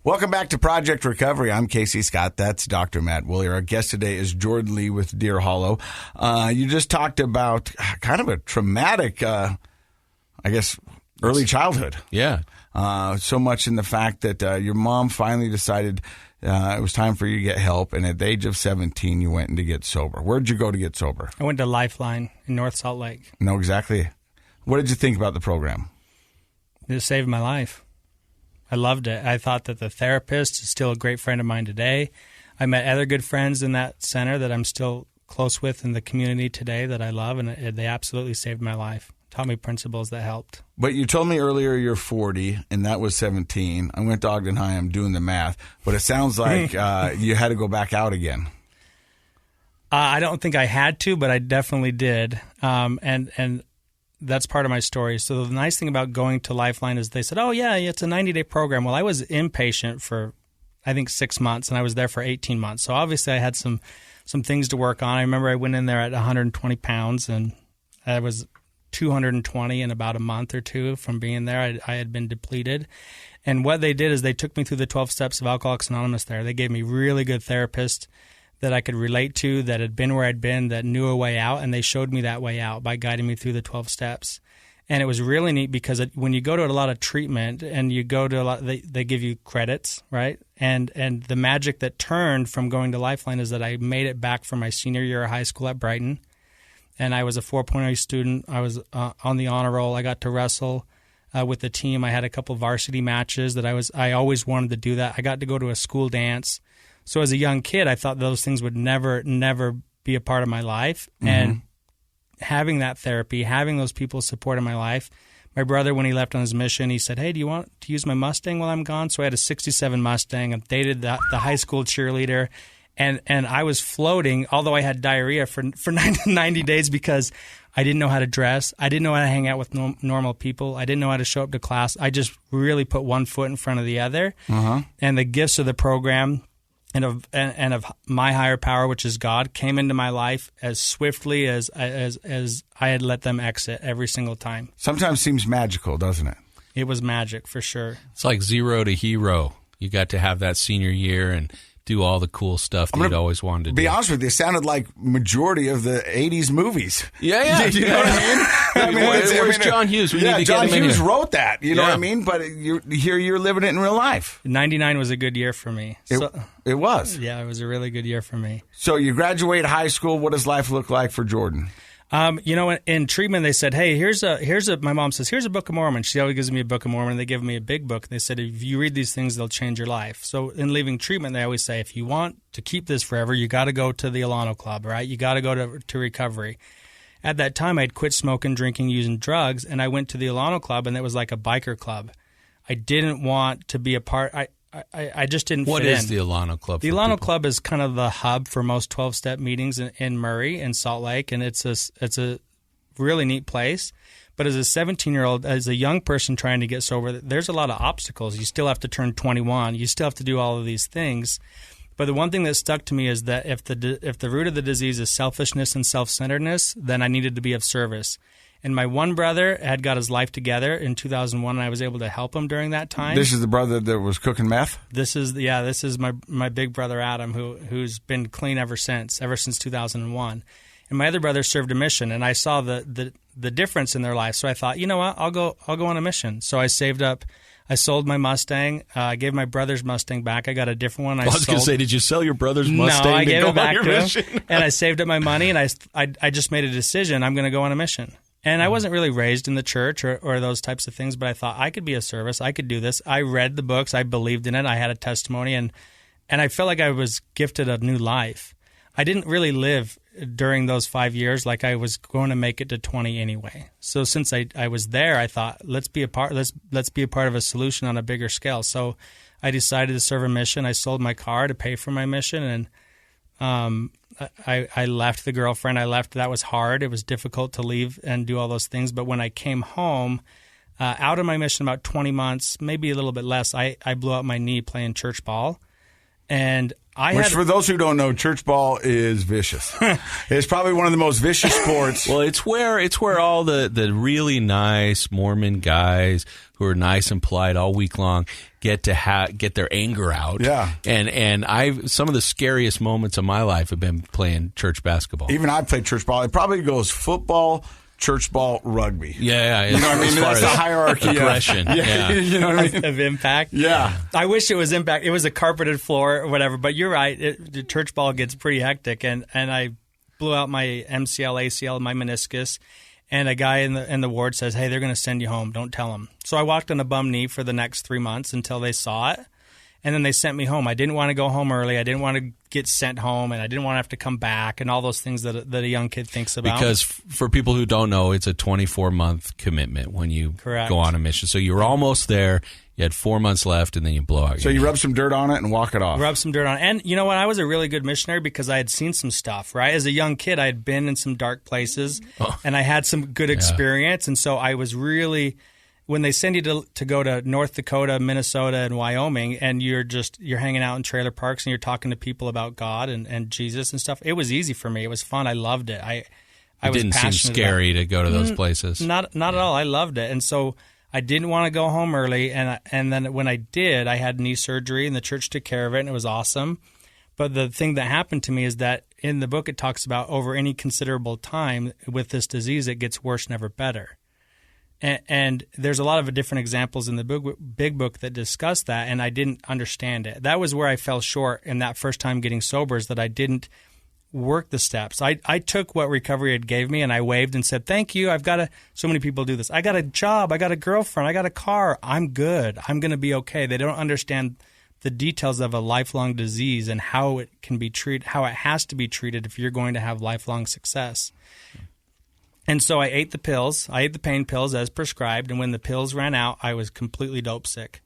Welcome back to Project Recovery. I'm Casey Scott. That's Dr. Matt Woolley. Our guest today is Jordan Lee with Deer Hollow. You just talked about kind of a traumatic, early childhood. Yeah. So much in the fact that your mom finally decided it was time for you to get help, and at the age of 17, you went in to get sober. Where'd you go to get sober? I went to Lifeline in North Salt Lake. No, exactly. What did you think about the program? It saved my life. I loved it. I thought that the therapist is still a great friend of mine today. I met other good friends in that center that I'm still close with in the community today that I love, and they absolutely saved my life. Taught me principles that helped. But you told me earlier you're 40, and that was 17. I went to Ogden High. I'm doing the math. But it sounds like you had to go back out again. I don't think I had to, but I definitely did. And that's part of my story. So the nice thing about going to Lifeline is they said, oh, yeah, it's a 90-day program. Well, I was inpatient for, I think, 6 months, and I was there for 18 months. So obviously I had some things to work on. I remember I went in there at 120 pounds, and I was 220 in about a month or two from being there. I had been depleted. And what they did is they took me through the 12 steps of Alcoholics Anonymous there. They gave me really good therapists that I could relate to, that had been where I'd been, that knew a way out, and they showed me that way out by guiding me through the 12 steps. And it was really neat because when you go to a lot of treatment and you go to a lot, they give you credits, right? And the magic that turned from going to Lifeline is that I made it back for my senior year of high school at Brighton, and I was a 4.0 student. I was on the honor roll. I got to wrestle with the team. I had a couple varsity matches that I always wanted to do that. I got to go to a school dance. So as a young kid, I thought those things would never be a part of my life. Mm-hmm. And having that therapy, having those people support in my life, my brother, when he left on his mission, he said, hey, do you want to use my Mustang while I'm gone? So I had a 67 Mustang. I dated the high school cheerleader. And I was floating, although I had diarrhea for 90 days because I didn't know how to dress. I didn't know how to hang out with normal people. I didn't know how to show up to class. I just really put one foot in front of the other. Uh-huh. And the gifts of the program and of my higher power, which is God, came into my life as swiftly as I had let them exit every single time. Sometimes seems magical, doesn't it? It was magic for sure. It's like 0 to hero. You got to have that senior year and do all the cool stuff that you'd always wanted to do. Be honest with you, it sounded like majority of the 80s movies. Yeah. You know what I mean? Where's John Hughes? We need to John get him Hughes in here. wrote that. You know what I mean? But you're living it in real life. 99 was a good year for me. It was. Yeah, it was a really good year for me. So you graduate high school. What does life look like for Jordan? In treatment, they said, hey, my mom says, here's a Book of Mormon. She always gives me a Book of Mormon. They give me a big book. They said, if you read these things, they'll change your life. So in leaving treatment, they always say, if you want to keep this forever, you got to go to the Alano Club, right? You got to go to recovery. At that time, I'd quit smoking, drinking, using drugs, and I went to the Alano Club, and it was like a biker club. I didn't want to be a part. I just didn't fit in. What is the Alano Club? The Alano Club is kind of the hub for most 12-step meetings in Murray and Salt Lake, and it's a really neat place. But as a 17-year-old, as a young person trying to get sober, there's a lot of obstacles. You still have to turn 21. You still have to do all of these things. But the one thing that stuck to me is that if the root of the disease is selfishness and self-centeredness, then I needed to be of service. And my one brother had got his life together in 2001, and I was able to help him during that time. This is the brother that was cooking meth? This is my big brother Adam, who's been clean ever since 2001. And my other brother served a mission, and I saw the difference in their life. So I thought, you know what, I'll go on a mission. So I saved up. I sold my Mustang. I gave my brother's Mustang back. I got a different one. I was going to say, did you sell your brother's Mustang? No, I gave to go it back on to your him. mission? And I saved up my money, and I just made a decision. I'm going to go on a mission. And I wasn't really raised in the church or those types of things, but I thought I could be of service. I could do this. I read the books. I believed in it. I had a testimony, and I felt like I was gifted a new life. I didn't really live during those 5 years like I was going to make it to 20 anyway. So since I was there, I thought, let's be a part of a solution on a bigger scale. So I decided to serve a mission. I sold my car to pay for my mission, and I left the girlfriend. That was hard. It was difficult to leave and do all those things. But when I came home, out of my mission about 20 months, maybe a little bit less, I blew out my knee playing church ball. And Which, for those who don't know, church ball is vicious. It's probably one of the most vicious sports. Well, it's where all the really nice Mormon guys who are nice and polite all week long get their anger out. Yeah. And some of the scariest moments of my life have been playing church basketball. Even I played church ball. It probably goes football, church ball, rugby. Yeah. You know what I mean? That's the hierarchy. Aggression. Yeah. You know what I mean? Of impact. Yeah. I wish it was impact. It was a carpeted floor or whatever, but you're right. The church ball gets pretty hectic, and I blew out my MCL, ACL, my meniscus, and a guy in the ward says, "Hey, they're going to send you home. Don't tell them." So I walked on a bum knee for the next 3 months until they saw it. And then they sent me home. I didn't want to go home early. I didn't want to get sent home, and I didn't want to have to come back and all those things that a young kid thinks about. Because for people who don't know, it's a 24-month commitment when you go on a mission. So you were almost there. You had 4 months left, and then you blow out. So you rub some dirt on it and walk it off. Rub some dirt on it. And you know what? I was a really good missionary because I had seen some stuff, right? As a young kid, I had been in some dark places, and I had some good experience. And so I was really... When they send you to go to North Dakota, Minnesota, and Wyoming, and you're hanging out in trailer parks and you're talking to people about God and Jesus and stuff, it was easy for me. It was fun. I loved it. I was didn't seem scary to go to those places. Not at all. I loved it, and so I didn't want to go home early. And then when I did, I had knee surgery, and the church took care of it, and it was awesome. But the thing that happened to me is that in the book it talks about over any considerable time with this disease, it gets worse, never better. And there's a lot of different examples in the big book that discuss that, and I didn't understand it. That was where I fell short in that first time getting sober, is that I didn't work the steps. I took what recovery had gave me, and I waved and said, "Thank you. So many people do this. I got a job. I got a girlfriend. I got a car. I'm good. I'm going to be okay." They don't understand the details of a lifelong disease and how it can be treated, how it has to be treated if you're going to have lifelong success. And so I ate the pills. I ate the pain pills as prescribed, and when the pills ran out, I was completely dope sick.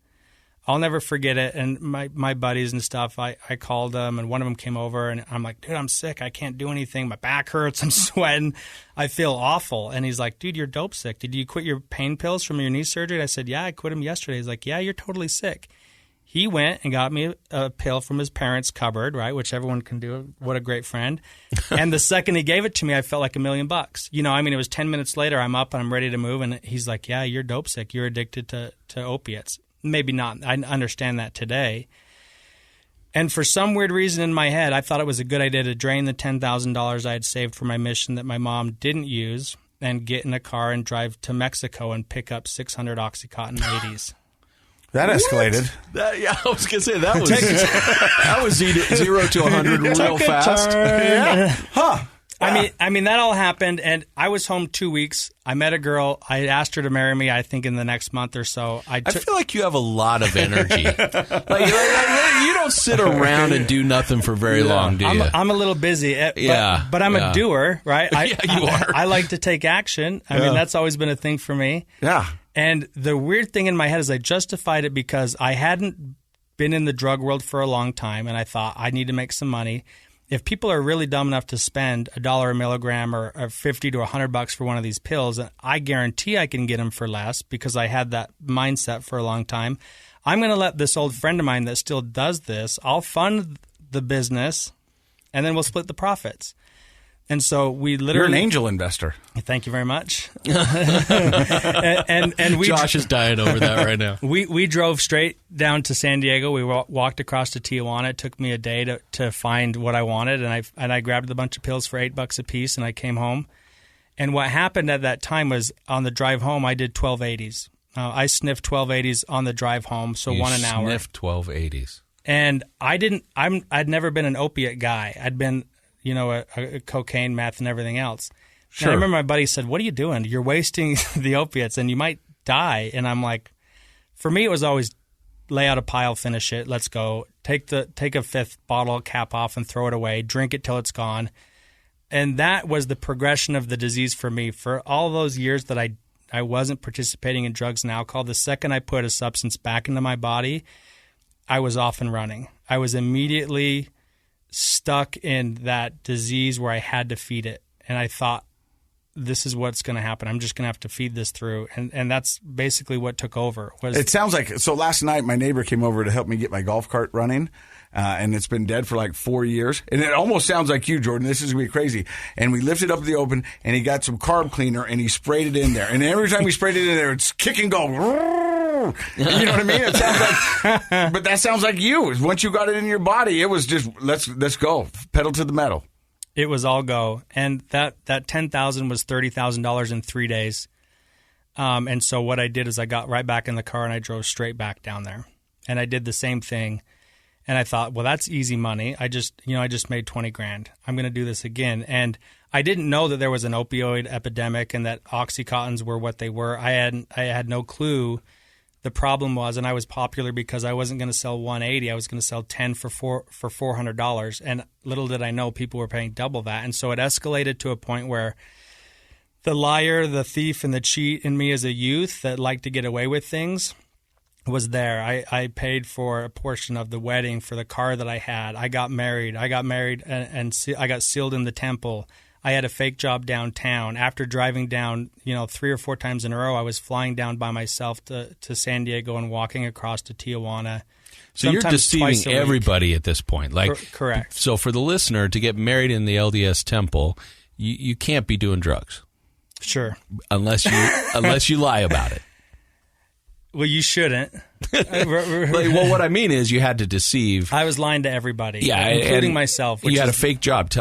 I'll never forget it. And my buddies and stuff, I called them, and one of them came over, and I'm like, "Dude, I'm sick. I can't do anything. My back hurts. I'm sweating. I feel awful." And he's like, "Dude, you're dope sick. Did you quit your pain pills from your knee surgery?" And I said, "Yeah, I quit them yesterday." He's like, "Yeah, you're totally sick." He went and got me a pill from his parents' cupboard, right, which everyone can do. What a great friend. And the second he gave it to me, I felt like $1 million. You know, I mean, it was 10 minutes later, I'm up and I'm ready to move, and he's like, "Yeah, you're dope sick. You're addicted to opiates." Maybe not. I understand that today. And for some weird reason in my head, I thought it was a good idea to drain the $10,000 I had saved for my mission that my mom didn't use and get in a car and drive to Mexico and pick up 600 Oxycontin 80s. That escalated. I was going to say that was 0 to 100 real fast. Yeah. Huh. I mean, that all happened, and I was home 2 weeks. I met a girl. I asked her to marry me, I think, in the next month or so. I feel like you have a lot of energy. You don't sit around and do nothing for very long, do you? I'm a little busy, but I'm a doer, right? You are. I like to take action. I mean, that's always been a thing for me. Yeah. And the weird thing in my head is I justified it because I hadn't been in the drug world for a long time, and I thought I need to make some money. If people are really dumb enough to spend $1 a milligram or $50 to $100 for one of these pills, I guarantee I can get them for less because I had that mindset for a long time. I'm going to let this old friend of mine that still does this, I'll fund the business, and then we'll split the profits. And so we literally... You're an angel investor. Thank you very much. and we, Josh is dying over that right now. We drove straight down to San Diego. We walked across to Tijuana. It took me a day to find what I wanted, and I grabbed a bunch of pills for $8 a piece, and I came home. And what happened at that time was on the drive home, I did 1280s. I sniffed 1280s on the drive home, so one an hour. You sniffed 1280s. And I'd never been an opiate guy. I'd been... a cocaine, meth, and everything else. Sure. And I remember my buddy said, "What are you doing? You're wasting the opiates and you might die." And I'm like, for me, it was always lay out a pile, finish it, let's go. Take a fifth bottle cap off and throw it away. Drink it till it's gone. And that was the progression of the disease for me. For all those years that I wasn't participating in drugs and alcohol, the second I put a substance back into my body, I was off and running. I was immediately stuck in that disease where I had to feed it. And I thought, this is what's going to happen. I'm just going to have to feed this through. And that's basically what took over. It sounds like, so last night my neighbor came over to help me get my golf cart running. And it's been dead for like 4 years. And it almost sounds like you, Jordan. This is going to be crazy. And we lifted up the open, and he got some carb cleaner, and he sprayed it in there. And every time he sprayed it in there, it's kick and go. You know what I mean? It sounds like, but that sounds like you. Once you got it in your body, it was just, let's go. Pedal to the metal. It was all go. And that $10,000 was $30,000 in 3 days. And so what I did is I got right back in the car, and I drove straight back down there. And I did the same thing. And I thought, well, that's easy money. I just made $20,000. I'm going to do this again. And I didn't know that there was an opioid epidemic and that Oxycontins were what they were. I had no clue. The problem was, and I was popular because I wasn't going to sell 180. I was going to sell 10 for $400. And little did I know people were paying double that. And so it escalated to a point where the liar, the thief, and the cheat in me as a youth that liked to get away with things was there. I paid for a portion of the wedding, for the car that I had. I got married and I got sealed in the temple. I had a fake job downtown. After driving down, 3 or 4 times in a row, I was flying down by myself to San Diego and walking across to Tijuana. So you're deceiving everybody at this point. Correct. So for the listener, to get married in the LDS temple, you can't be doing drugs. Sure. Unless you lie about it. Well, you shouldn't. Well, what I mean is you had to deceive. I was lying to everybody, including myself. You had a fake job.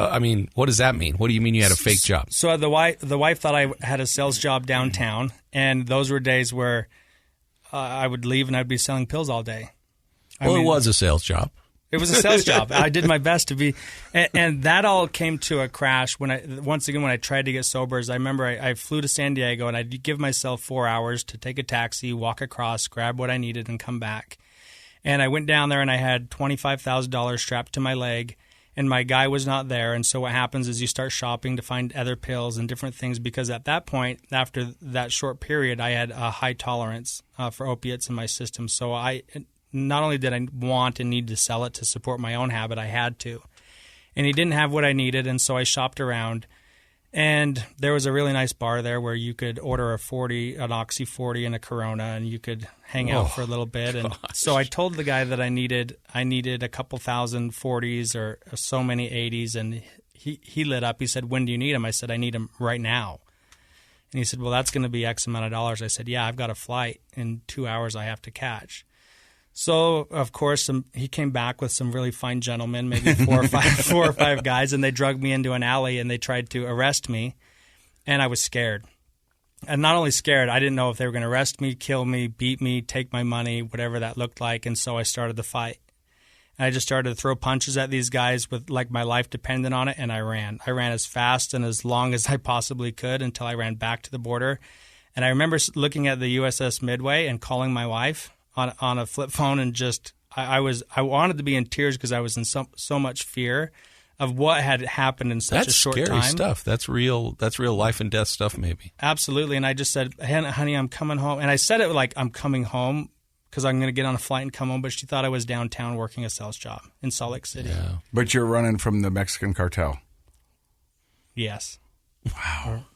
What does that mean? What do you mean you had a fake job? So the wife thought I had a sales job downtown, and those were days where I would leave and I'd be selling pills all day. It was a sales job. It was a sales job. I did my best to be, and that all came to a crash when I tried to get sober. I remember I flew to San Diego, and I'd give myself 4 hours to take a taxi, walk across, grab what I needed, and come back. And I went down there, and I had $25,000 strapped to my leg, and my guy was not there. And so what happens is you start shopping to find other pills and different things, because at that point, after that short period, I had a high tolerance for opiates in my system. So not only did I want and need to sell it to support my own habit, I had to. And he didn't have what I needed, and so I shopped around. And there was a really nice bar there where you could order an Oxy 40 and a Corona, and you could hang out for a little bit. And so I told the guy that I needed a couple thousand 40s or so many 80s, and he lit up. He said, "When do you need them?" I said, "I need them right now." And he said, "Well, that's going to be X amount of dollars." I said, "Yeah, I've got a flight in 2 hours I have to catch." So, of course, he came back with some really fine gentlemen, maybe four or five guys, and they drugged me into an alley, and they tried to arrest me, and I was scared. And not only scared, I didn't know if they were going to arrest me, kill me, beat me, take my money, whatever that looked like, and so I started the fight. And I just started to throw punches at these guys with like my life dependent on it, and I ran. I ran as fast and as long as I possibly could until I ran back to the border. And I remember looking at the USS Midway and calling my wife on a flip phone, and just I wanted to be in tears because I was in so much fear of what had happened in such a short time. That's scary stuff. That's real life and death stuff, maybe. Absolutely. And I just said, "Hey, honey, I'm coming home." And I said it like I'm coming home because I'm going to get on a flight and come home. But she thought I was downtown working a sales job in Salt Lake City. Yeah. But you're running from the Mexican cartel. Yes. Wow.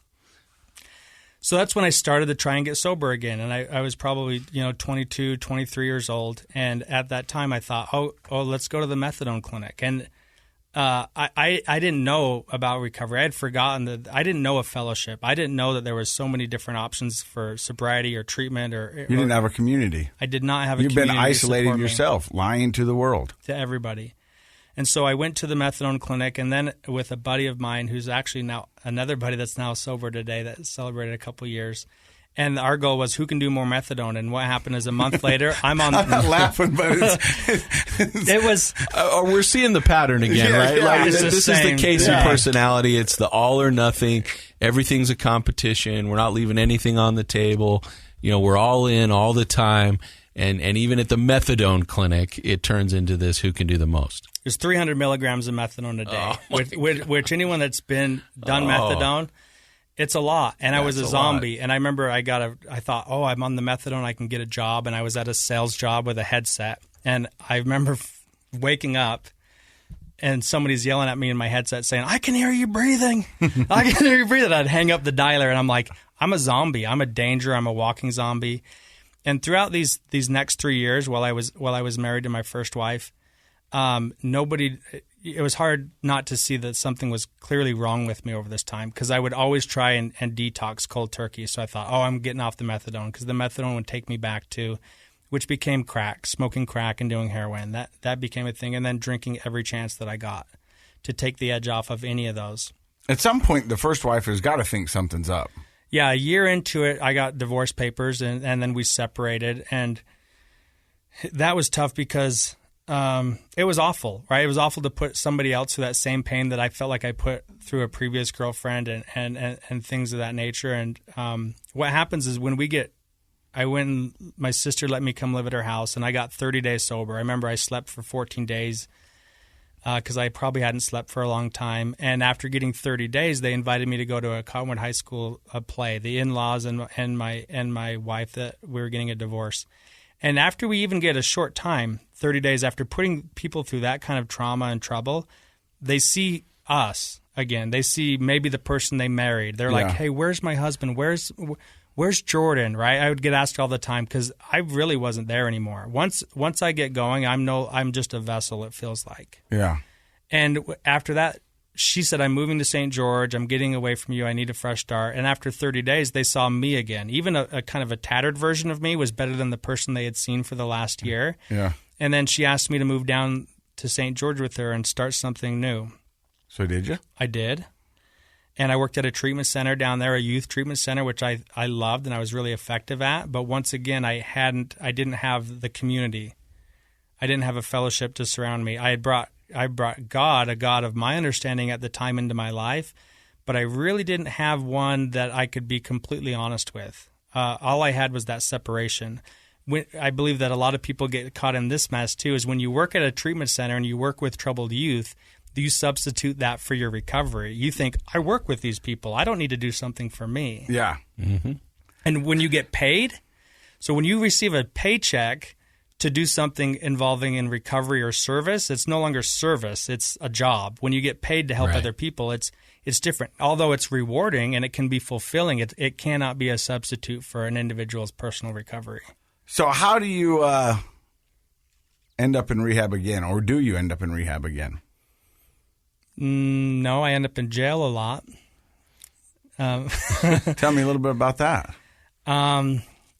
So that's when I started to try and get sober again. And I was probably, 22, 23 years old. And at that time I thought, oh, let's go to the methadone clinic. And I didn't know about recovery. I had forgotten that I didn't know a fellowship. I didn't know that there was so many different options for sobriety or treatment. You didn't have a community. I did not have a community. You've been isolating yourself, lying to the world. To everybody. And so I went to the methadone clinic, and then with a buddy of mine who's actually now another buddy that's now sober today that celebrated a couple years. And our goal was who can do more methadone. And what happened is a month later, I'm not laughing, but it was. We're seeing the pattern again, right? Yeah, like this is the Casey personality. It's the all or nothing. Everything's a competition. We're not leaving anything on the table. We're all in all the time. And even at the methadone clinic, it turns into this who can do the most. There's 300 milligrams of methadone a day, which anyone that's done methadone, it's a lot. And I was a zombie. And I remember I thought, I'm on the methadone, I can get a job. And I was at a sales job with a headset. And I remember waking up and somebody's yelling at me in my headset saying, I can hear you breathing. I can hear you breathing. I'd hang up the dialer and I'm like, I'm a zombie. I'm a danger. I'm a walking zombie. And throughout these next 3 years while I was married to my first wife, it was hard not to see that something was clearly wrong with me over this time, because I would always try and detox cold turkey. So I thought, I'm getting off the methadone, because the methadone would take me back to, which became crack, smoking crack and doing heroin. That became a thing. And then drinking every chance that I got to take the edge off of any of those. At some point, the first wife has got to think something's up. Yeah, a year into it, I got divorce papers, and then we separated. And that was tough because it was awful, right? It was awful to put somebody else through that same pain that I felt like I put through a previous girlfriend and things of that nature. And what happens is my sister let me come live at her house, and I got 30 days sober. I remember I slept for 14 days because I probably hadn't slept for a long time. And after getting 30 days, they invited me to go to a Cottonwood High School play. The in-laws and my wife, that we were getting a divorce. And after we even get a short time, 30 days after putting people through that kind of trauma and trouble, they see us again. They see maybe the person they married. They're like, hey, where's my husband? Where's Jordan, right? I would get asked all the time because I really wasn't there anymore. Once I get going, I'm just a vessel, it feels like. Yeah. And after that, she said, I'm moving to St. George. I'm getting away from you. I need a fresh start. And after 30 days, they saw me again. Even a kind of a tattered version of me was better than the person they had seen for the last year. Yeah. And then she asked me to move down to St. George with her and start something new. So did you? I did. And I worked at a treatment center down there, a youth treatment center, which I loved and I was really effective at. But once again, I didn't have the community. I didn't have a fellowship to surround me. I brought God, a God of my understanding at the time, into my life, but I really didn't have one that I could be completely honest with. All I had was that separation. I believe that a lot of people get caught in this mess too, is when you work at a treatment center and you work with troubled youth, you substitute that for your recovery. You think, I work with these people. I don't need to do something for me. Yeah. Mm-hmm. And when you get paid, so when you receive a paycheck to do something involving in recovery or service, it's no longer service. It's a job. When you get paid to help other people, it's different. Although it's rewarding and it can be fulfilling, it cannot be a substitute for an individual's personal recovery. So how do you end up in rehab again, or do you end up in rehab again? No, I end up in jail a lot. Tell me a little bit about that.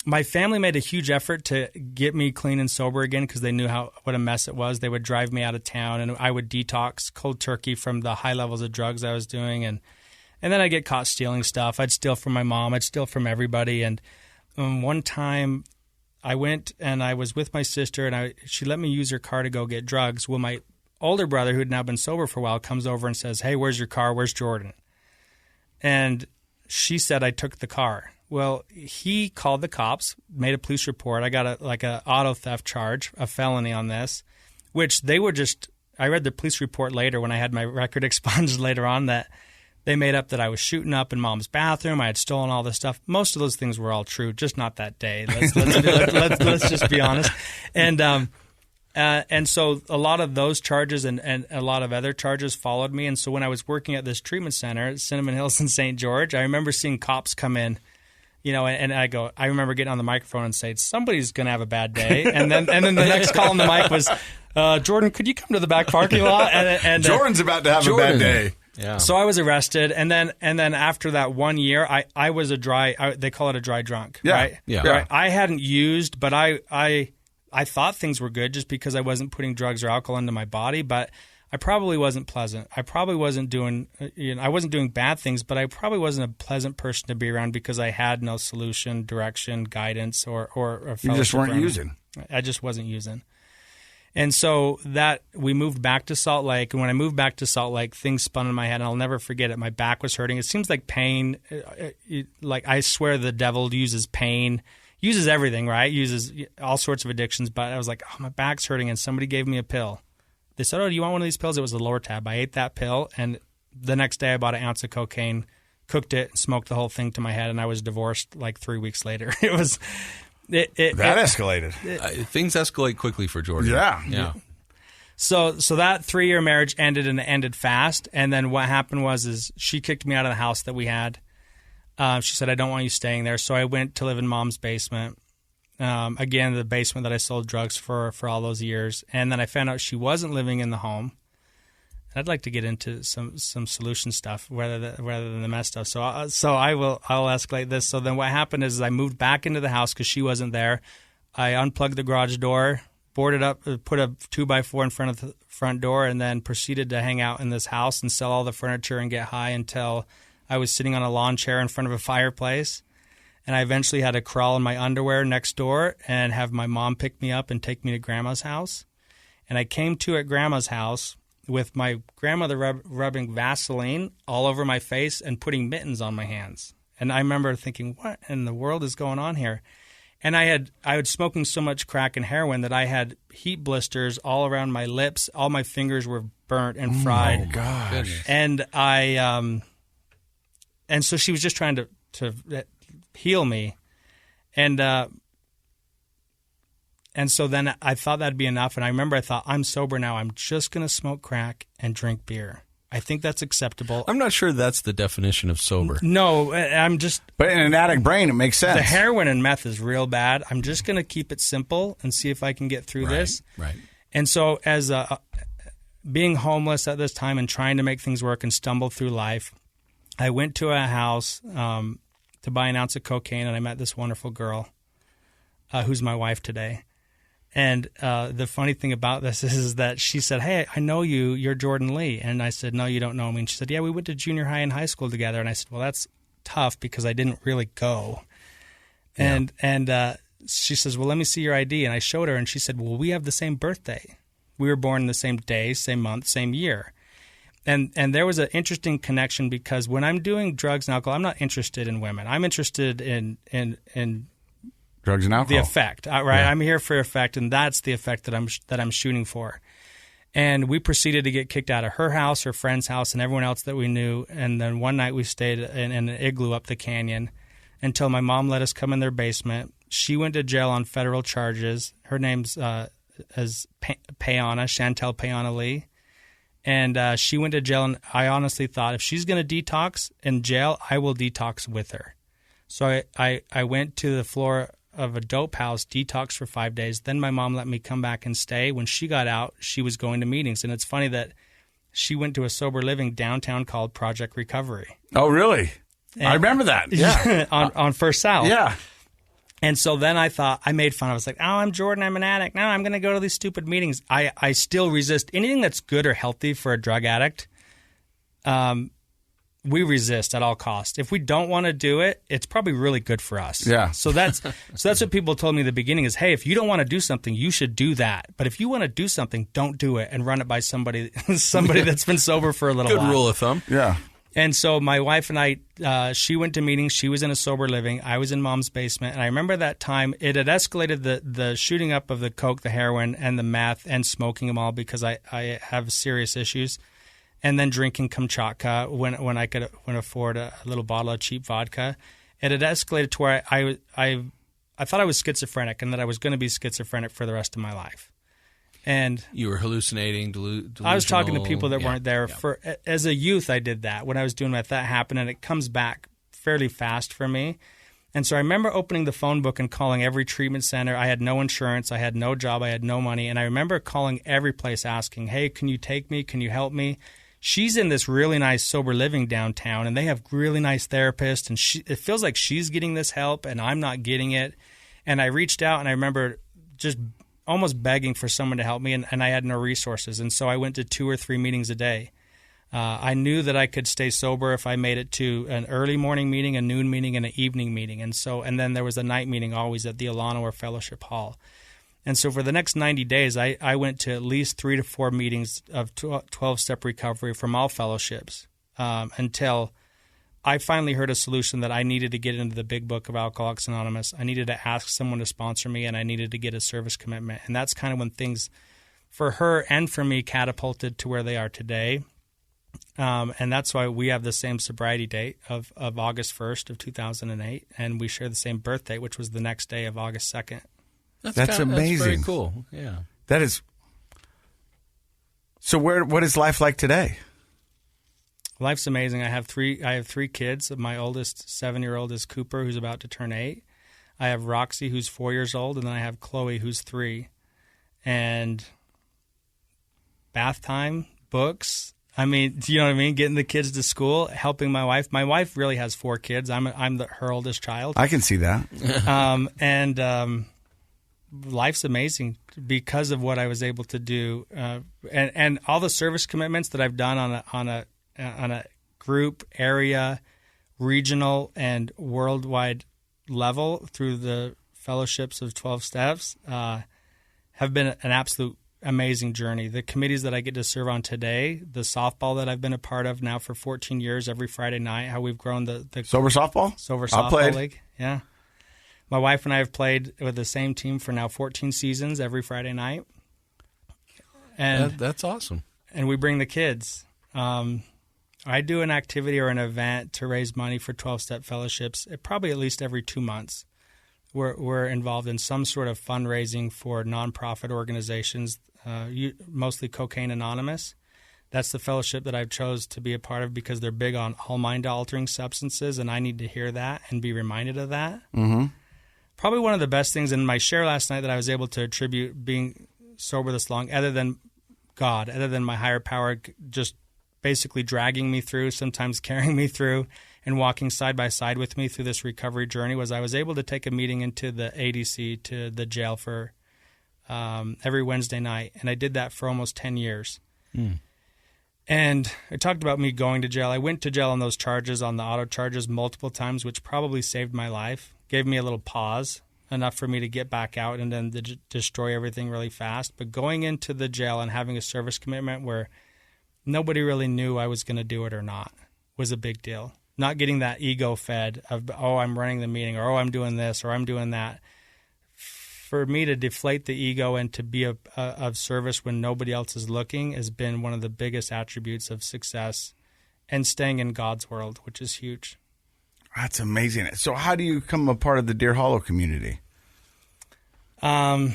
My family made a huge effort to get me clean and sober again because they knew what a mess it was. They would drive me out of town, and I would detox cold turkey from the high levels of drugs I was doing. And then I'd get caught stealing stuff. I'd steal from my mom. I'd steal from everybody. And one time I went and I was with my sister, and she let me use her car to go get drugs. Well, my older brother, who had now been sober for a while, comes over and says, hey, where's your car? Where's Jordan? And she said I took the car. Well, he called the cops, made a police report. I got a auto theft charge, a felony on this, which they were just – I read the police report later when I had my record expunged later on, that they made up that I was shooting up in Mom's bathroom. I had stolen all this stuff. Most of those things were all true, just not that day. Let's just be honest. And so a lot of those charges and a lot of other charges followed me. And so when I was working at this treatment center at Cinnamon Hills in St. George, I remember seeing cops come in, and I remember getting on the microphone and saying, somebody's going to have a bad day. And then the next call on the mic was, Jordan, could you come to the back parking lot? And Jordan's about to have a bad day. Yeah. So I was arrested, and then after that 1 year, I was they call it a dry drunk, right? Yeah. Right? I hadn't used, but I thought things were good just because I wasn't putting drugs or alcohol into my body, but I probably wasn't pleasant. I probably wasn't doing, I wasn't doing bad things, but I probably wasn't a pleasant person to be around because I had no solution, direction, guidance, or you just weren't using. I just wasn't using. And so we moved back to Salt Lake. And when I moved back to Salt Lake, things spun in my head. And I'll never forget it. My back was hurting. It seems like pain. Like I swear the devil uses pain, uses everything, right? Uses all sorts of addictions. But I was like, oh, my back's hurting, and somebody gave me a pill. They said, oh, do you want one of these pills? It was the lower tab. I ate that pill, and the next day I bought an ounce of cocaine, cooked it, smoked the whole thing to my head, and I was divorced like 3 weeks later. It was... That escalated. Things escalate quickly for Jordan. Yeah. So that 3-year marriage ended, and it ended fast. And then what happened was she kicked me out of the house that we had. She said, I don't want you staying there. So I went to live in Mom's basement. Again, the basement that I sold drugs for all those years. And then I found out she wasn't living in the home. And I'd like to get into some solution stuff rather than the mess stuff. So I'll escalate this. So then what happened is I moved back into the house because she wasn't there. I unplugged the garage door, boarded up, put a 2x4 in front of the front door, and then proceeded to hang out in this house and sell all the furniture and get high until I was sitting on a lawn chair in front of a fireplace. And I eventually had to crawl in my underwear next door and have my mom pick me up and take me to Grandma's house. And I came to at Grandma's house with my grandmother rubbing Vaseline all over my face and putting mittens on my hands. And I remember thinking, what in the world is going on here? And I was smoking so much crack and heroin that I had heat blisters all around my lips. All my fingers were burnt and fried. Oh, gosh. And and so she was just trying to heal me. And so then I thought that'd be enough. And I remember I thought, I'm sober now. I'm just going to smoke crack and drink beer. I think that's acceptable. I'm not sure that's the definition of sober. No, I'm just... But in an addict brain, it makes sense. The heroin and meth is real bad. I'm just going to keep it simple and see if I can get through this. Right. And so as being homeless at this time and trying to make things work and stumble through life, I went to a house to buy an ounce of cocaine, and I met this wonderful girl who's my wife today. And the funny thing about this is that she said, hey, I know you. You're Jordan Lee. And I said, no, you don't know me. And she said, yeah, we went to junior high and high school together. And I said, well, that's tough because I didn't really go. Yeah. And she says, well, let me see your ID. And I showed her, and she said, well, we have the same birthday. We were born the same day, same month, same year. And there was an interesting connection because when I'm doing drugs and alcohol, I'm not interested in women. I'm interested in drugs and alcohol. The effect, right? Yeah. I'm here for effect, and that's the effect that I'm shooting for. And we proceeded to get kicked out of her house, her friend's house, and everyone else that we knew. And then one night we stayed in an igloo up the canyon until my mom let us come in their basement. She went to jail on federal charges. Her name's Payana, Chantel Payana Lee. And she went to jail, and I honestly thought if she's going to detox in jail, I will detox with her. So I went to the floor of a dope house, detox for 5 days. Then my mom let me come back and stay. When she got out, she was going to meetings. And it's funny that she went to a sober living downtown called Project Recovery. Oh, really? And I remember that. Yeah. on First South. Yeah. And so then I thought, I made fun. I was like, oh, I'm Jordan. I'm an addict. Now I'm going to go to these stupid meetings. I still resist anything that's good or healthy for a drug addict. We resist at all costs. If we don't want to do it, it's probably really good for us. Yeah. So that's what people told me in the beginning is, hey, if you don't want to do something, you should do that. But if you want to do something, don't do it and run it by somebody that's been sober for a little while. Good rule of thumb. Yeah. And so my wife and I, she went to meetings. She was in a sober living. I was in Mom's basement. And I remember that time it had escalated the shooting up of the coke, the heroin, and the meth, and smoking them all because I have serious issues. And then drinking Kamchatka when I could afford a little bottle of cheap vodka. It had escalated to where I thought I was schizophrenic and that I was going to be schizophrenic for the rest of my life. And you were hallucinating, delusional. I was talking to people that weren't there. Yeah. As a youth, I did that. When I was doing that happened, and it comes back fairly fast for me. And so I remember opening the phone book and calling every treatment center. I had no insurance. I had no job. I had no money. And I remember calling every place asking, hey, can you take me? Can you help me? She's in this really nice sober living downtown, and they have really nice therapists, and it feels like she's getting this help, and I'm not getting it. And I reached out, and I remember just almost begging for someone to help me, and I had no resources. And so I went to 2 or 3 meetings a day. I knew that I could stay sober if I made it to an early morning meeting, a noon meeting, and an evening meeting. And then there was a night meeting always at the Alana or Fellowship Hall. And so for the next 90 days, I went to at least 3 to 4 meetings of 12-step recovery from all fellowships until I finally heard a solution that I needed to get into the big book of Alcoholics Anonymous. I needed to ask someone to sponsor me, and I needed to get a service commitment. And that's kind of when things, for her and for me, catapulted to where they are today. And that's why we have the same sobriety date of August 1st of 2008, and we share the same birth date, which was the next day of August 2nd. That's amazing. That's very cool. Yeah. That is. So what is life like today? Life's amazing. I have three kids. My oldest 7-year-old is Cooper, who's about to turn 8. I have Roxy, who's 4 years old, and then I have Chloe, who's 3. And bath time, books. I mean, do you know what I mean? Getting the kids to school, helping my wife. My wife really has 4 kids. I'm her oldest child. I can see that. Life's amazing because of what I was able to do, and all the service commitments that I've done on a group, area, regional, and worldwide level through the fellowships of 12 Steps have been an absolute amazing journey. The committees that I get to serve on today, the softball that I've been a part of now for 14 years every Friday night, how we've grown the Sober Softball? Sober Softball League. Yeah. My wife and I have played with the same team for now 14 seasons every Friday night. And that's awesome. And we bring the kids. I do an activity or an event to raise money for 12-step fellowships, probably at least every 2 months. We're involved in some sort of fundraising for nonprofit organizations, mostly Cocaine Anonymous. That's the fellowship that I've chose to be a part of because they're big on all mind-altering substances, and I need to hear that and be reminded of that. Mm-hmm. Probably one of the best things in my share last night that I was able to attribute being sober this long, other than God, other than my higher power, just basically dragging me through, sometimes carrying me through, and walking side by side with me through this recovery journey, was I was able to take a meeting into the ADC, to the jail for every Wednesday night. And I did that for almost 10 years. Mm. And I talked about me going to jail. I went to jail on those charges, on the auto charges, multiple times, which probably saved my life, gave me a little pause, enough for me to get back out and then destroy everything really fast. But going into the jail and having a service commitment where nobody really knew I was going to do it or not was a big deal. Not getting that ego fed of, oh, I'm running the meeting, or, oh, I'm doing this, or I'm doing that. For me to deflate the ego and to be of service when nobody else is looking has been one of the biggest attributes of success and staying in God's world, which is huge. That's amazing. So how do you become a part of the Deer Hollow community? I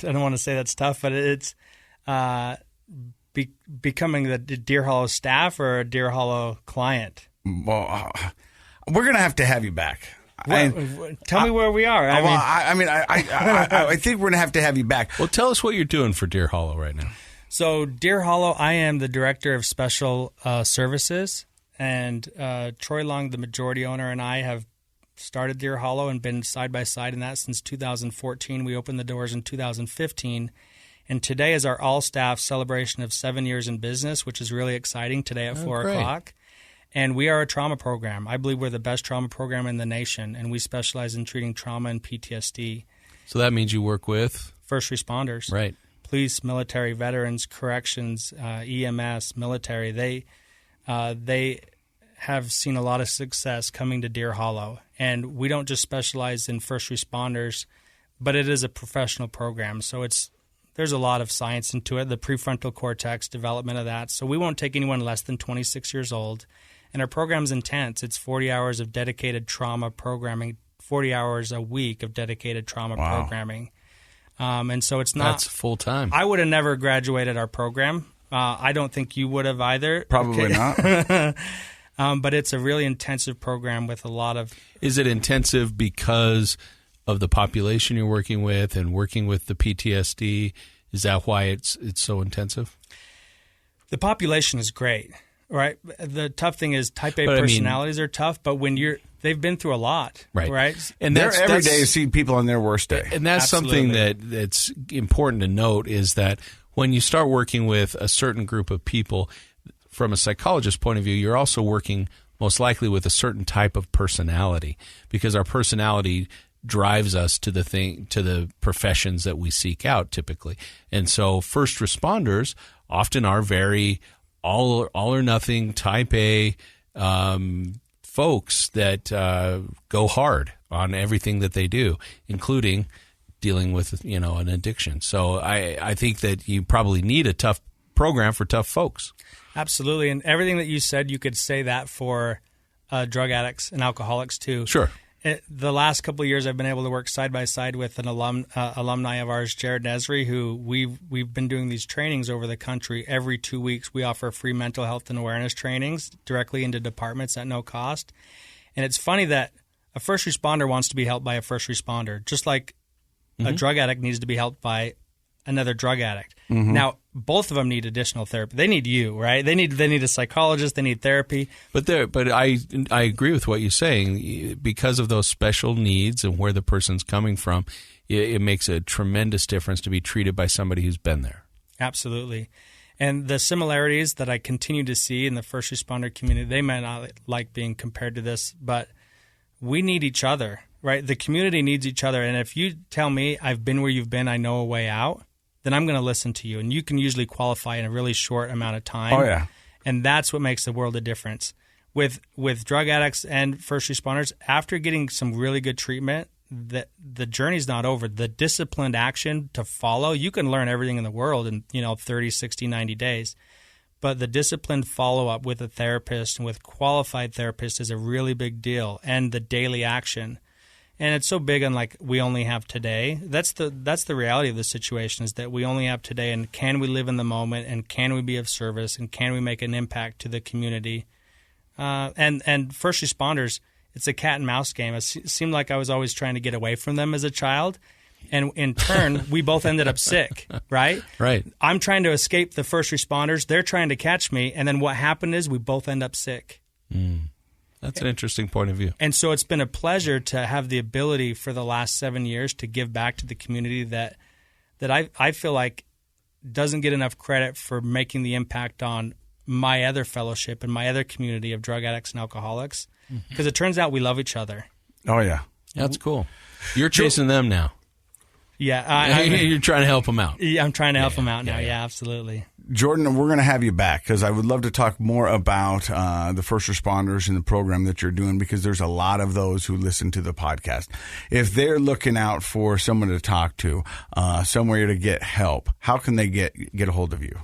don't want to say that's tough, but it's becoming the Deer Hollow staff or a Deer Hollow client. Well, we're going to have you back. Tell me where we are. I think we're going to have you back. Well, tell us what you're doing for Deer Hollow right now. So Deer Hollow, I am the director of special services, and Troy Long, the majority owner, and I have started Deer Hollow and been side by side in that since 2014. We opened the doors in 2015. And today is our all-staff celebration of 7 years in business, which is really exciting today at 4 o'clock. And we are a trauma program. I believe we're the best trauma program in the nation, and we specialize in treating trauma and PTSD. So that means you work with? First responders. Right. Police, military, veterans, corrections, EMS, military. They have seen a lot of success coming to Deer Hollow. And we don't just specialize in first responders, but it is a professional program. So there's a lot of science into it, the prefrontal cortex, development of that. So we won't take anyone less than 26 years old. And our program's intense. It's 40 hours of dedicated trauma programming, 40 hours a week of dedicated trauma programming. And so it's not... That's full time. I would have never graduated our program. I don't think you would have either. Probably not. But it's a really intensive program with a lot of... Is it intensive because of the population you're working with and working with the PTSD? Is that why it's so intensive? The population is great, right? The tough thing is type A personalities are tough, but when they've been through a lot, right? And they're every day to see people on their worst day. And that's something that's important to note, is that when you start working with a certain group of people, from a psychologist's point of view, you're also working most likely with a certain type of personality, because our personality drives us to the professions that we seek out typically. And so first responders often are very all or nothing, type A, folks that go hard on everything that they do, including dealing with, an addiction. So I think that you probably need a tough program for tough folks. Absolutely. And everything that you said, you could say that for drug addicts and alcoholics too. Sure. The last couple of years, I've been able to work side by side with an alumni of ours, Jared Nesri, who we've been doing these trainings over the country. Every 2 weeks, we offer free mental health and awareness trainings directly into departments at no cost. And it's funny that a first responder wants to be helped by a first responder, just like a drug addict needs to be helped by another drug addict. Now, both of them need additional therapy. They need you, right? They need a psychologist. They need therapy. But I agree with what you're saying. Because of those special needs and where the person's coming from, it makes a tremendous difference to be treated by somebody who's been there. Absolutely. And the similarities that I continue to see in the first responder community, they might not like being compared to this, but we need each other, right? The community needs each other. And if you tell me I've been where you've been, I know a way out, then I'm going to listen to you. And you can usually qualify in a really short amount of time. Oh, yeah. And that's what makes the world a difference. With drug addicts and first responders, after getting some really good treatment, the journey's not over. The disciplined action to follow, you can learn everything in the world in 30, 60, 90 days. But the disciplined follow-up with a therapist and with qualified therapists is a really big deal, and the daily action. And it's so big on we only have today. That's the reality of the situation, is that we only have today, and can we live in the moment, and can we be of service, and can we make an impact to the community? And first responders, it's a cat and mouse game. It seemed like I was always trying to get away from them as a child. And in turn, we both ended up sick, right? Right. I'm trying to escape the first responders. They're trying to catch me. And then what happened is we both end up sick. That's an interesting point of view. And so it's been a pleasure to have the ability for the last 7 years to give back to the community that I feel like doesn't get enough credit for making the impact on my other fellowship and my other community of drug addicts and alcoholics. Because it turns out we love each other. Oh, yeah. That's cool. You're chasing them now. Yeah. You're trying to help them out. Yeah, I'm trying to help them out now. Yeah, absolutely. Jordan, we're going to have you back because I would love to talk more about the first responders and the program that you're doing, because there's a lot of those who listen to the podcast. If they're looking out for someone to talk to, somewhere to get help, how can they get a hold of you?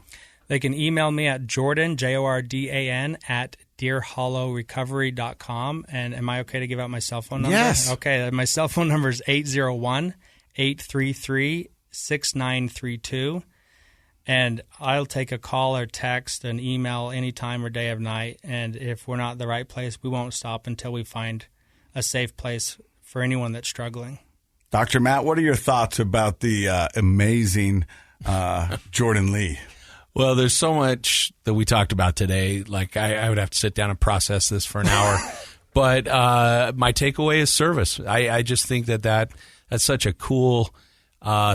They can email me at Jordan, Jordan, at deerhollowrecovery.com. And am I okay to give out my cell phone number? Yes. Okay. My cell phone number is 801-833-6932. And I'll take a call or text, an email any time or day of night. And if we're not in the right place, we won't stop until we find a safe place for anyone that's struggling. Dr. Matt, what are your thoughts about the amazing Jordan Lee? Well, there's so much that we talked about today. I would have to sit down and process this for an hour. But my takeaway is service. I just think that's such a cool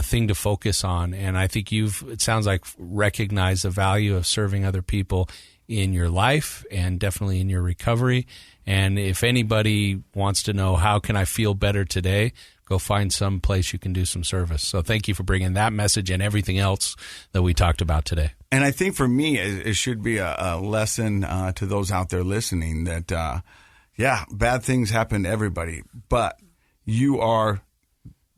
thing to focus on. And I think it sounds like, recognized the value of serving other people in your life and definitely in your recovery. And if anybody wants to know how can I feel better today, go find some place you can do some service. So thank you for bringing that message and everything else that we talked about today. And I think for me, it should be a lesson to those out there listening that, bad things happen to everybody, but you are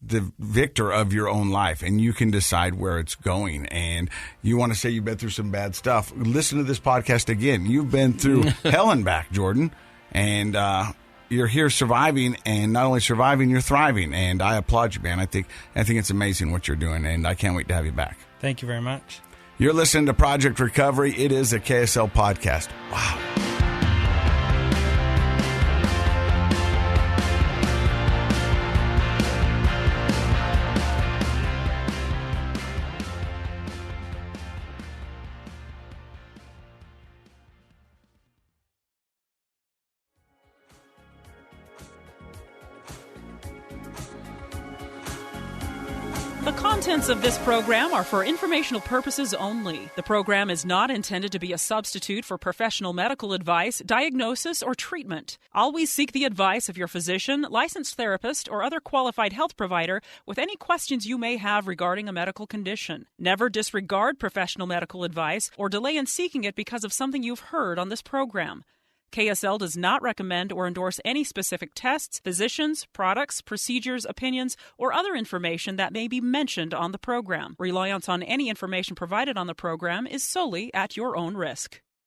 the victor of your own life, and you can decide where it's going. And you want to say you've been through some bad stuff, listen to this podcast again. You've been through hell and back, Jordan, and you're here surviving, and not only surviving, you're thriving. And I applaud you, man. I think it's amazing what you're doing, and I can't wait to have you back. Thank you very much. You're listening to Project Recovery. It is a KSL podcast. Wow. The contents of this program are for informational purposes only. The program is not intended to be a substitute for professional medical advice, diagnosis, or treatment. Always seek the advice of your physician, licensed therapist, or other qualified health provider with any questions you may have regarding a medical condition. Never disregard professional medical advice or delay in seeking it because of something you've heard on this program. KSL does not recommend or endorse any specific tests, physicians, products, procedures, opinions, or other information that may be mentioned on the program. Reliance on any information provided on the program is solely at your own risk.